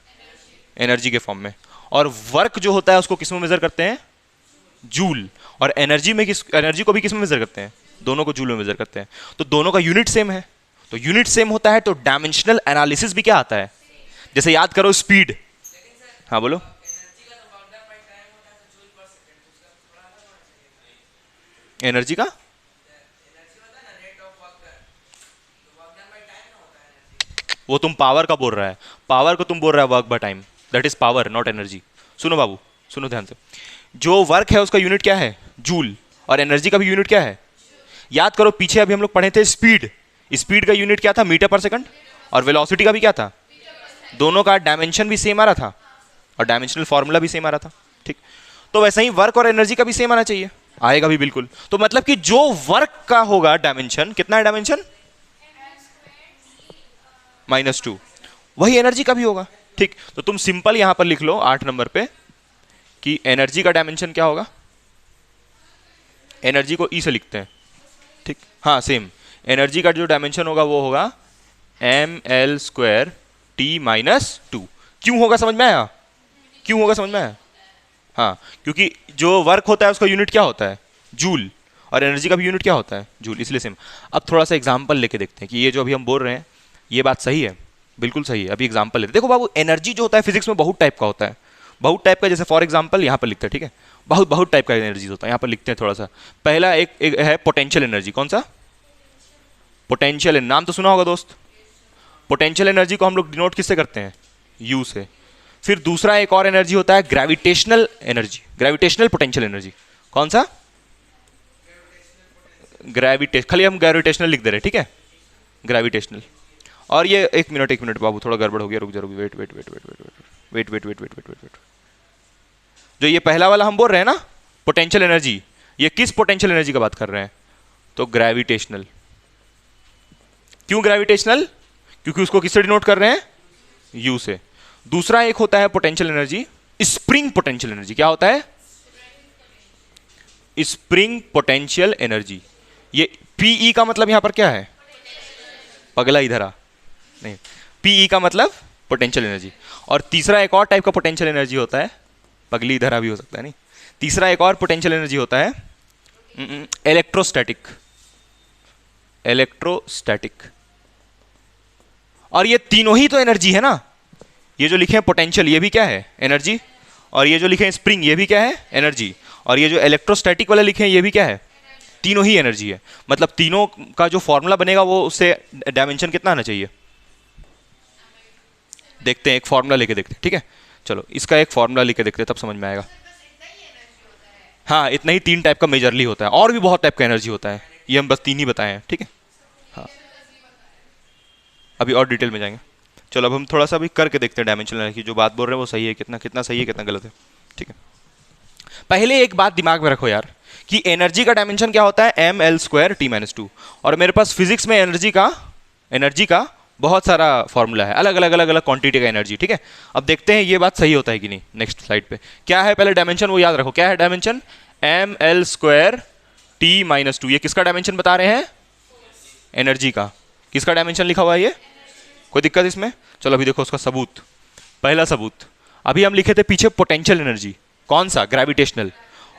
S1: एनर्जी के फॉर्म में। और वर्क जो होता है उसको किस में मेजर करते हैं? जूल। और एनर्जी को भी किस में मेजर करते हैं? दोनों को जूल में मेजर करते हैं। तो दोनों का यूनिट सेम है, तो यूनिट सेम होता है तो डायमेंशनल एनालिसिस भी क्या आता है? जैसे याद करो स्पीड। हाँ बोलो। एनर्जी का वो तुम पावर का बोल रहा है, पावर को तुम बोल रहा है work by time, that is power not energy. सुनो बाबू, सुनो ध्यान से, जो वर्क है उसका यूनिट क्या है? जूल। और एनर्जी का भी यूनिट क्या है? याद करो पीछे अभी हम लोग पढ़े थे स्पीड, स्पीड का यूनिट क्या था? मीटर पर सेकंड। और वेलोसिटी का भी क्या था? दोनों का डायमेंशन भी सेम आ रहा था और डायमेंशनल फॉर्मूला भी सेम आ रहा था। ठीक, तो वैसे ही वर्क और एनर्जी का भी सेम आना चाहिए, आएगा भी बिल्कुल। तो मतलब कि जो वर्क का होगा डायमेंशन, कितना है डायमेंशन? -2, वही एनर्जी का भी होगा। ठीक, तो तुम सिंपल यहां पर लिख लो 8 नंबर पे कि एनर्जी का डायमेंशन क्या होगा? एनर्जी को ई से लिखते हैं। ठीक, हाँ सेम, एनर्जी का जो डायमेंशन होगा वो होगा ml² T-2। क्यों होगा समझ में आया? क्यों होगा समझ में आया? हाँ, क्योंकि जो वर्क होता है उसका यूनिट क्या होता है? जूल। और एनर्जी का भी यूनिट क्या होता है? जूल, इसलिए सेम। अब थोड़ा सा एग्जांपल लेके देखते हैं कि ये जो अभी हम बोल रहे हैं ये बात सही है, बिल्कुल सही है। अभी एग्जांपल लेते हैं। देखो बाबू, एनर्जी जो होता है फिजिक्स में बहुत टाइप का होता है, बहुत टाइप का। जैसे फॉर एग्जांपल यहाँ पर लिखते हैं, ठीक है, बहुत टाइप का एनर्जी होता है, यहाँ पर लिखते हैं थोड़ा सा। पहला एक है पोटेंशियल एनर्जी। कौन सा? पोटेंशियल। नाम तो सुना होगा दोस्त। पोटेंशियल एनर्जी को हम लोग डिनोट किससे करते हैं? यू से। फिर दूसरा एक और एनर्जी होता है gravitational energy, gravitational potential energy. कौन सा? ग्रेविटेशन, खाली हम ग्रेविटेशनल लिख दे रहे हैं, ठीक है, ग्रेविटेशनल। और ये एक मिनट बाबू, थोड़ा गड़बड़ हो गया, रुक जा, वेट। जो ये पहला वाला हम बोल रहे हैं ना पोटेंशियल एनर्जी, ये किस पोटेंशियल एनर्जी का बात कर रहे हैं? तो ग्रेविटेशनल। क्यों ग्रेविटेशनल? क्योंकि उसको किससे डिनोट कर रहे हैं? यू से। दूसरा एक होता है potential energy spring potential energy. क्या होता है? Spring potential energy. ये पीई का मतलब यहां पर क्या है? पगला इधर आ, नहीं, पीई का मतलब पोटेंशियल एनर्जी। और तीसरा एक और टाइप का पोटेंशियल एनर्जी होता है, पगली इधर आ भी हो सकता है, नहीं, तीसरा एक और पोटेंशियल एनर्जी होता है इलेक्ट्रोस्टैटिक। इलेक्ट्रोस्टैटिक। और ये तीनों ही तो एनर्जी है ना। ये जो लिखे हैं पोटेंशियल, ये भी क्या है? एनर्जी। और ये जो लिखे हैं स्प्रिंग, ये भी क्या है? एनर्जी। और ये जो इलेक्ट्रोस्टैटिक वाला लिखे हैं, ये भी क्या है? तीनों ही एनर्जी है। मतलब तीनों का जो फॉर्मूला बनेगा वो उससे डायमेंशन कितना आना चाहिए? देखते हैं, एक फॉर्मूला लेके देखते हैं, ठीक है। चलो इसका एक फॉर्मूला लेके देखते हैं, तब समझ में आएगा। हाँ, इतना ही 3 टाइप का मेजरली होता है, और भी बहुत टाइप का एनर्जी होता है, ये हम बस 3 ही बताए हैं, ठीक है। हाँ, अभी और डिटेल में जाएंगे। चलो अब हम थोड़ा सा भी करके देखते हैं डायमेंशनल एनर्जी। जो बात बोल रहे हैं वो सही है, कितना सही है, कितना गलत है, ठीक है। पहले एक बात दिमाग में रखो यार कि एनर्जी का डायमेंशन क्या होता है? ml² T-2। और मेरे पास फिजिक्स में एनर्जी का बहुत सारा फॉर्मूला है, अलग अलग क्वांटिटी का एनर्जी, ठीक है। अब देखते हैं ये बात सही होता है कि नहीं। नेक्स्ट स्लाइड पे क्या है? पहले डायमेंशन वो याद रखो, क्या है डायमेंशन? ml² T-2। ये किसका डायमेंशन बता रहे हैं? एनर्जी का। किसका डायमेंशन लिखा हुआ है ये? कोई दिक्कत इसमें? चलो अभी देखो उसका सबूत। पहला सबूत, अभी हम लिखे थे पीछे पोटेंशियल एनर्जी, कौन सा? ग्रेविटेशनल।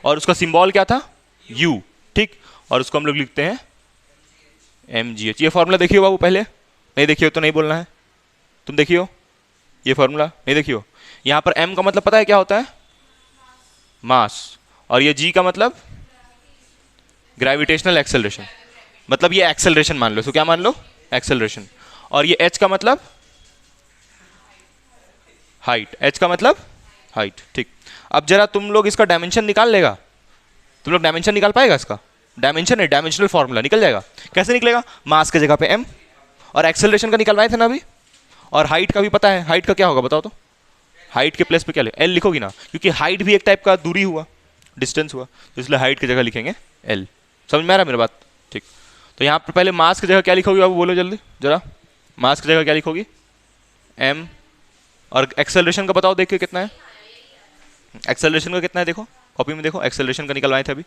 S1: और उसका सिंबल क्या था? U, ठीक। और उसको हम लोग लिखते हैं mgh। ये फॉर्मूला देखियो बाबू, पहले नहीं देखियो तो नहीं बोलना है। तुम देखियो ये फॉर्मूला, नहीं देखियो। यहां पर m का मतलब पता है क्या होता है? मास। और ये g का मतलब ग्रेविटेशनल एक्सेलरेशन। मतलब ये एक्सेलरेशन मान लो, तो क्या मान लो? एक्सेलरेशन। और ये h का मतलब हाइट। h का मतलब हाइट, ठीक। अब जरा तुम लोग इसका डायमेंशन निकाल लेगा, तुम लोग डायमेंशन निकाल पाएगा इसका? डायमेंशन है, डायमेंशनल फॉर्मूला निकल जाएगा। कैसे निकलेगा? मास की जगह पे m, और एक्सेलरेशन का निकलवाए थे ना अभी, और हाइट का भी पता है। हाइट का क्या होगा बताओ तो? हाइट के प्लेस पे क्या ले एल लिखोगी ना, क्योंकि हाइट भी एक टाइप का दूरी हुआ, डिस्टेंस हुआ, तो इसलिए हाइट की जगह लिखेंगे एल। समझ में आ रहा है मेरी बात? ठीक। तो यहाँ पर पहले मास की जगह क्या लिखोगी बाबू, बोलो जल्दी जरा। मास की जगह क्या लिखोगी? एम। और एक्सेलरेशन का बताओ देख के कितना है? एक्सेलरेशन का कितना है देखो, कॉपी में देखो, एक्सेलरेशन का निकलवाए थे अभी।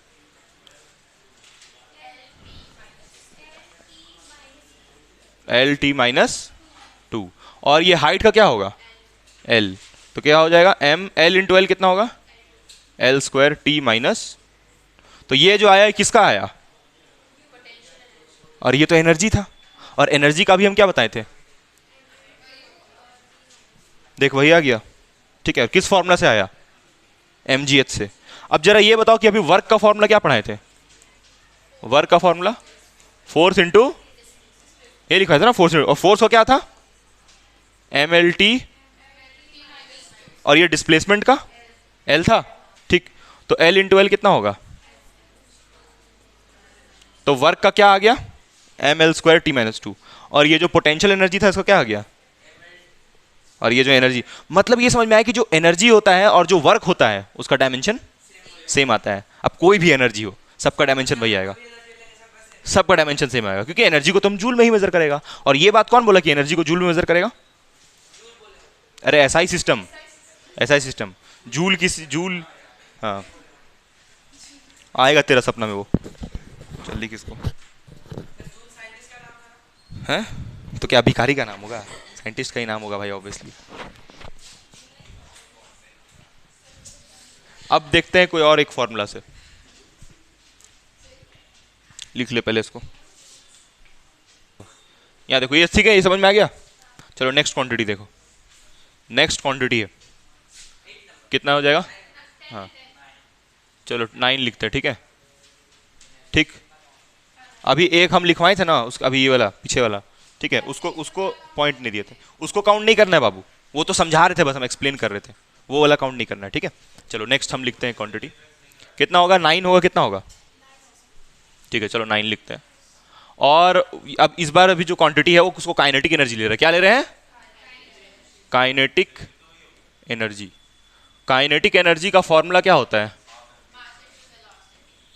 S1: L T minus 2। और ये हाइट का क्या होगा? एल। तो क्या हो जाएगा? एम एल इंटू एल कितना होगा? L square T minus. तो ये जो आया किसका आया? और ये तो एनर्जी था, और एनर्जी का भी हम क्या बताए थे? देख वही आ गया। ठीक है, किस फॉर्मूला से आया? mgh से। अब जरा ये बताओ कि अभी वर्क का फॉर्मूला क्या पढ़ाए थे? वर्क का फॉर्मूला फोर्स इंटू, ये लिखा था ना फोर्स, और फोर्स का क्या था? mlt, और ये डिस्प्लेसमेंट का l था। ठीक, तो l इंटू एल कितना होगा? तो वर्क का क्या आ गया? ml square T minus 2। और ये जो पोटेंशियल एनर्जी था इसका क्या आ गया? और ये जो एनर्जी, मतलब ये समझ में आया कि जो एनर्जी होता है और जो वर्क होता है उसका डायमेंशन सेम आता है। अब कोई भी एनर्जी हो, सबका डायमेंशन वही आएगा, सबका डायमेंशन सेम आएगा, क्योंकि एनर्जी को तुम जूल में ही मेजर करेगा। और ये बात कौन बोला कि एनर्जी को जूल में मेजर करेगा? अरे ऐसा ही सिस्टम, ऐसा ही सिस्टम। जूल किस जूल, हाँ आएगा तेरा सपना में वो, जल्दी किसको है? तो क्या भिखारी का नाम होगा? साइंटिस्ट का ही नाम होगा भाई ऑब्वियसली। अब देखते हैं कोई और एक फॉर्मूला से, लिख ले पहले इसको। यहाँ देखो ये ठीक है, ये समझ में आ गया। चलो नेक्स्ट क्वांटिटी देखो, नेक्स्ट क्वांटिटी है कितना हो जाएगा? हाँ चलो 9 लिखते हैं, ठीक है। ठीक, अभी एक हम लिखवाए थे ना उसका, अभी ये वाला पीछे वाला, ठीक है, उसको पॉइंट नहीं दिए थे, उसको काउंट नहीं करना है बाबू, वो तो समझा रहे थे बस, हम एक्सप्लेन कर रहे थे, वो वाला काउंट नहीं करना है, ठीक है। चलो नेक्स्ट हम लिखते हैं क्वांटिटी, कितना होगा? 9 होगा, कितना होगा? ठीक है चलो 9 लिखते हैं। और अब इस बार अभी जो क्वांटिटी है वो उसको काइनेटिक एनर्जी ले रहा है। क्या ले रहे हैं? Kinetic energy. काइनेटिक एनर्जी का फॉर्मूला क्या होता है?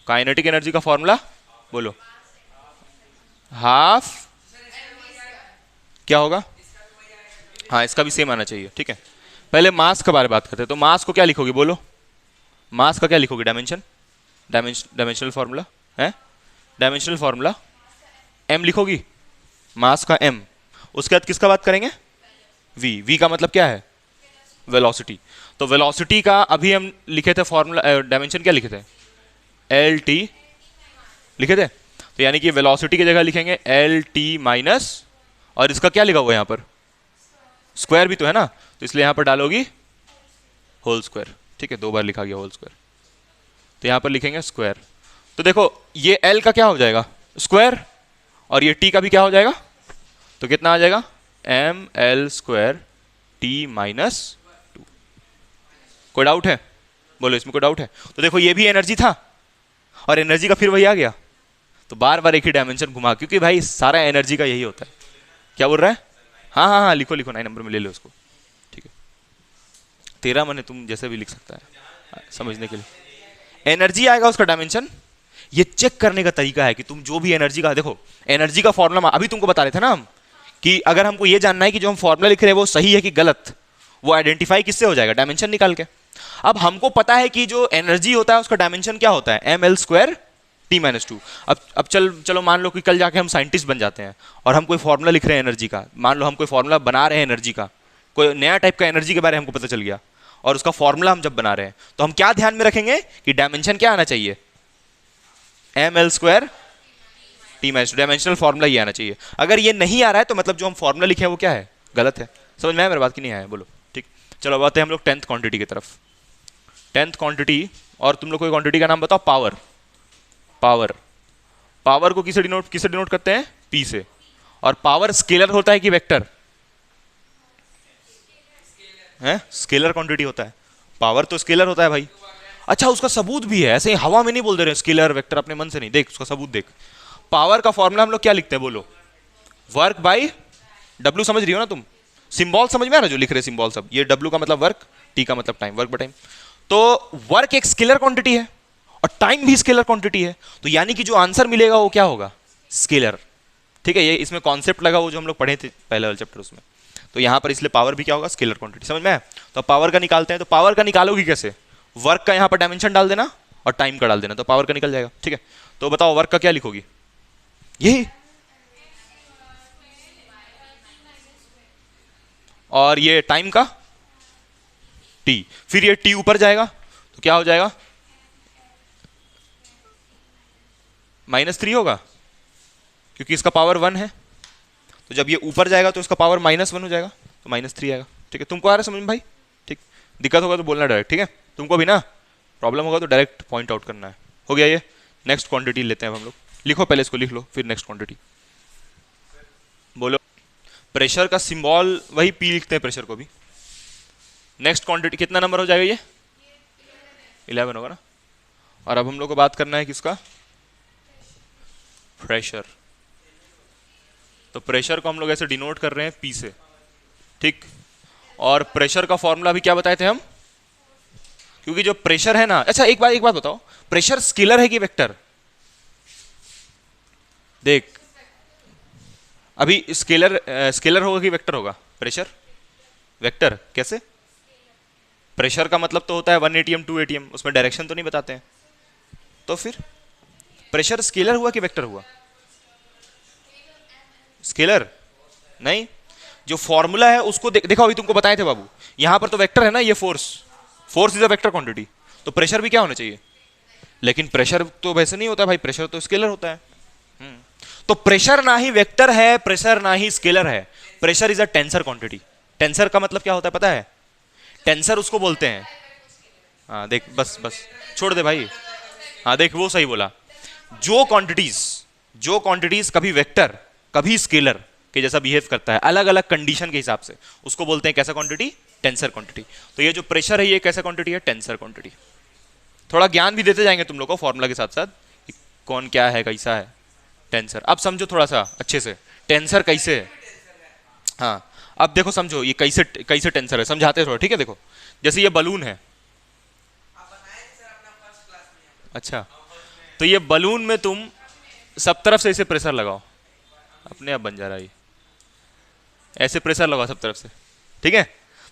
S1: काइनेटिक एनर्जी का फॉर्मूला बोलो। हाफ, क्या होगा? हाँ इसका भी सेम आना चाहिए, ठीक है। पहले मास के बारे में बात करते हैं, तो मास को क्या लिखोगे बोलो? मास का क्या लिखोगे? डायमेंशन, डायमेंशनल फॉर्मूला है, डायमेंशनल फॉर्मूला m लिखोगी, मास का m। उसके बाद किसका बात करेंगे? v। v का मतलब क्या है? वेलोसिटी। तो वेलोसिटी का अभी हम लिखे थे फॉर्मूला, डायमेंशन क्या लिखे थे? एल टी लिखे थे। तो यानी कि वेलोसिटी की जगह लिखेंगे एल टी माइनस, और इसका क्या लिखा हुआ है यहाँ पर? स्क्वायर भी तो है ना, तो इसलिए यहाँ पर डालोगी होल स्क्वायर, ठीक है, 2 बार लिखा गया होल स्क्वायर, तो यहाँ पर लिखेंगे स्क्वायर। तो देखो ये एल का क्या हो जाएगा? स्क्वायर, और ये टी का भी क्या हो जाएगा? तो कितना आ जाएगा? M L square T minus 2। कोई डाउट है? बोलो इसमें कोई डाउट है? तो देखो ये भी एनर्जी था, और एनर्जी का फिर वही आ गया, तो बार बार एक ही डायमेंशन घुमा, क्योंकि भाई सारा एनर्जी का यही होता है। क्या बोल रहा है? हाँ हाँ हाँ लिखो लिखो, 9 नंबर में ले लो उसको, ठीक है। तेरा मन है, तुम जैसे भी लिख सकता है समझने के लिए। एनर्जी आएगा उसका डायमेंशन, ये चेक करने का तरीका है कि तुम जो भी एनर्जी का, देखो एनर्जी का फॉर्मूला अभी तुमको बता रहे थे ना हम, कि अगर हमको ये जानना है कि जो हम फॉर्मूला लिख रहे हैं वो सही है कि गलत, वो आइडेंटिफाई किससे हो जाएगा? डायमेंशन निकाल के। अब हमको पता है कि जो एनर्जी होता है उसका डायमेंशन क्या होता है? M L square T minus 2। अब चलो मान लो कि कल जाके हम साइंटिस्ट बन जाते हैं और हम कोई फॉर्मूला लिख रहे हैं एनर्जी का, मान लो हम कोई फॉर्मूला बना रहे हैं एनर्जी का, कोई नया टाइप का एनर्जी के बारे में हमको पता चल गया, और उसका फॉर्मूला हम जब बना रहे हैं तो हम क्या ध्यान में रखेंगे कि डायमेंशन क्या आना चाहिए? M L square T minus 2, dimensional formula ये आना चाहिए। अगर ये नहीं आ रहा है तो मतलब जो हम फॉर्मूला लिखे हैं वो क्या है? गलत है। समझ में आया मेरी बात की नहीं आया? बोलो। ठीक, चलो अब आते हैं हम लोग 10th क्वांटिटी की तरफ। 10th क्वांटिटी, और तुम लोग कोई क्वांटिटी का नाम बताओ। पावर। पावर, पावर को किसे डिनोट करते हैं? पी से। और पावर स्केलर होता है कि वेक्टर है? स्केलर क्वांटिटी होता है। पावर तो स्केलर होता है भाई, अच्छा उसका सबूत भी है, ऐसे ही हवा में नहीं बोल दे रहे स्केलर वेक्टर अपने मन से नहीं, देख उसका सबूत देख। पावर का फॉर्मूला हम लोग क्या लिखते हैं बोलो, वर्क बाई डब्ल्यू, समझ रही हो ना तुम, सिंबल समझ में आ रहा जो लिख रहे सिंबल सब, ये डब्ल्यू का मतलब वर्क, टी का मतलब टाइम, वर्क बाय टाइम। तो वर्क एक स्केलर क्वांटिटी है और टाइम भी स्केलर क्वांटिटी है, तो यानी कि जो आंसर मिलेगा वो क्या होगा, स्केलर। ठीक है, ये इसमें कॉन्सेप्ट लगा वो जो हम लोग पढ़े थे पहले वाले चैप्टर उसमें, तो यहां पर इसलिए पावर भी क्या होगा, स्केलर क्वांटिटी, समझ में आया। तो पावर का निकालते हैं, तो पावर का निकालोगी कैसे, वर्क का यहां पर डायमेंशन डाल देना और टाइम का डाल देना, तो पावर का निकल जाएगा। ठीक है, तो बताओ वर्क का क्या लिखोगी, यही, और ये टाइम का टी, फिर ये टी ऊपर जाएगा तो क्या हो जाएगा, -3 होगा क्योंकि इसका पावर 1 है, तो जब ये ऊपर जाएगा तो इसका पावर -1 हो जाएगा, तो -3 आएगा। ठीक है, तुमको आ रहा है समझ में भाई, ठीक, दिक्कत होगा तो बोलना डायरेक्ट, ठीक है, तुमको भी ना प्रॉब्लम होगा तो डायरेक्ट पॉइंट आउट करना है। हो गया ये, नेक्स्ट क्वांटिटी लेते हैं हम लोग, लिखो पहले इसको लिख लो फिर नेक्स्ट क्वांटिटी बोलो। प्रेशर का सिंबल वही पी लिखते हैं प्रेशर को भी। नेक्स्ट क्वांटिटी कितना नंबर हो जाएगा, ये 11 होगा ना। और अब हम लोग को बात करना है किसका, प्रेशर। तो प्रेशर को हम लोग ऐसे डिनोट कर रहे हैं पी से, ठीक, और प्रेशर का फॉर्मूला भी क्या बताए थे हम, क्योंकि जो प्रेशर है ना, अच्छा एक बात बताओ, प्रेशर स्केलर है कि वेक्टर, देख अभी स्केलर होगा कि वेक्टर होगा, प्रेशर वेक्टर कैसे, प्रेशर का मतलब तो होता है 1 atm 2 atm, उसमें डायरेक्शन तो नहीं बताते हैं, तो फिर प्रेशर स्केलर हुआ कि वेक्टर हुआ, स्केलर नहीं, जो फॉर्मूला है उसको देखो अभी तुमको बताए थे बाबू, यहां पर तो वेक्टर है ना, ये force is a vector quantity, तो प्रेशर भी क्या होना चाहिए, लेकिन प्रेशर तो वैसे नहीं होता भाई, प्रेशर तो स्केलर होता है। तो प्रेशर ना ही वेक्टर है, प्रेशर ना ही स्केलर है, pressure is a tensor quantity. Tensor का मतलब क्या होता है पता है, टेंसर उसको बोलते हैं, हाँ देख बस छोड़ दे भाई, हाँ देख वो सही बोला, जो क्वांटिटीज कभी वेक्टर कभी स्केलर के जैसा बिहेव करता है अलग अलग कंडीशन के हिसाब से, उसको बोलते हैं कैसा क्वांटिटी, टेंसर क्वांटिटी। तो ये जो प्रेशर है ये कैसा क्वांटिटी है, टेंसर क्वांटिटी। थोड़ा ज्ञान भी देते जाएंगे तुम लोग को फॉर्मूला के साथ साथ, कौन क्या है कैसा है टेंसर। अब समझो थोड़ा सा अच्छे से टेंसर कैसे है, हाँ अब देखो समझो ये कैसे टेंसर है, समझाते हैं थोड़ा, ठीक है। देखो जैसे ये बलून है, अच्छा तो ये बलून में तुम सब तरफ से ऐसे प्रेशर लगाओ, अपने आप बन जा रहा है, ऐसे प्रेशर लगाओ सब तरफ से, ठीक है।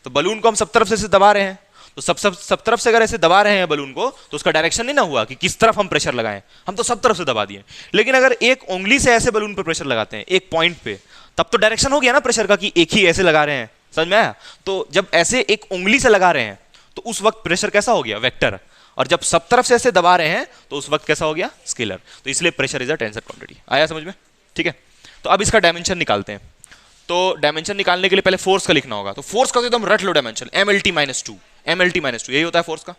S1: तो बलून को हम सब तरफ से दबा रहे हैं, तो सब तरफ से अगर ऐसे दबा रहे हैं बलून को, तो उसका डायरेक्शन नहीं ना हुआ कि किस तरफ हम प्रेशर लगाएं, हम तो सब तरफ से दबा दिए। लेकिन अगर एक उंगली से ऐसे बलून पर प्रेशर लगाते हैं एक पॉइंट पे, तब तो डायरेक्शन हो गया ना प्रेशर का कि एक ही ऐसे लगा रहे हैं, समझ में आया। तो जब ऐसे एक उंगली से लगा रहे हैं तो उस वक्त प्रेशर कैसा हो गया, वेक्टर, और जब सब तरफ से ऐसे दबा रहे हैं तो उस वक्त कैसा हो गया, स्केलर। तो इसलिए pressure is a tensor quantity. आया समझ में, ठीक है। तो अब इसका डायमेंशन निकालते हैं। तो डायमेंशन निकालने के लिए पहले फोर्स का लिखना होगा, तो फोर्स का तो एकदम रट लो डायमेंशन, MLT-2, MLT-2 यही होता है फोर्स का।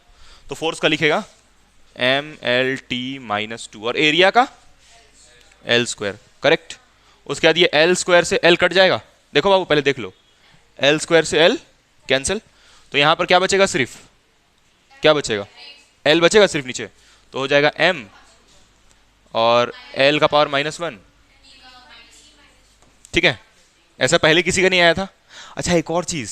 S1: तो फोर्स का लिखेगा MLT-2 और एरिया का L², करेक्ट। उसके बाद ये L² से L कट जाएगा, देखो बाबू पहले देख लो, L² से L कैंसिल, तो यहां पर क्या बचेगा, सिर्फ क्या बचेगा, L बचेगा सिर्फ नीचे, तो हो जाएगा M और L का पावर -1, ठीक है। ऐसा पहले किसी का नहीं आया था। अच्छा एक और चीज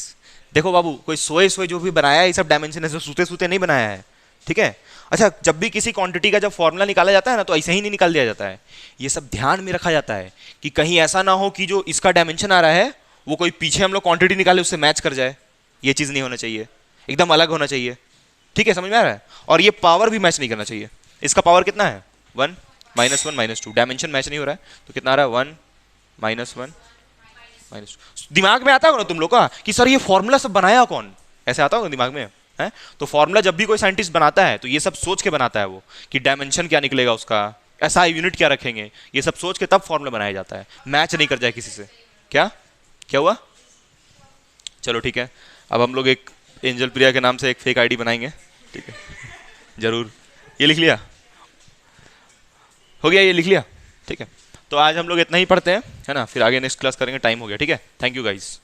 S1: देखो बाबू, कोई सोए जो भी बनाया है ये सब डायमेंशन ऐसे सूते नहीं बनाया है, ठीक है। अच्छा जब भी किसी क्वांटिटी का जब फॉर्मूला निकाला जाता है ना, तो ऐसे ही नहीं निकाल दिया जाता है, ये सब ध्यान में रखा जाता है कि कहीं ऐसा ना हो कि जो इसका डायमेंशन आ रहा है वो कोई पीछे हम लोग क्वांटिटी निकाले उससे मैच कर जाए, ये चीज नहीं होना चाहिए, एकदम अलग होना चाहिए, ठीक है, समझ में आ रहा है। और ये पावर भी मैच नहीं करना चाहिए, इसका पावर कितना है 1 -1 -2, डायमेंशन मैच नहीं हो रहा है, तो कितना आ रहा है 1 -1 -2। दिमाग में आता होगा ना तुम लोग का कि सर ये फॉर्मूला सब बनाया कौन, ऐसे आता होगा दिमाग में है। तो फॉर्मूला जब भी कोई साइंटिस्ट बनाता है तो ये सब सोच के बनाता है वो, कि डायमेंशन क्या निकलेगा उसका, ऐसा यूनिट क्या रखेंगे, ये सब सोच के तब फॉर्मूला बनाया जाता है, मैच नहीं कर जाए किसी से। क्या हुआ, चलो ठीक है। अब हम लोग एक एंजल प्रिया के नाम से एक फेक आईडी बनाएंगे, ठीक है, जरूर। ये लिख लिया, हो गया, ये लिख लिया, ठीक है। तो आज हम लोग इतना ही पढ़ते हैं, है ना, फिर आगे नेक्स्ट क्लास करेंगे, टाइम हो गया, ठीक है। Thank you guys.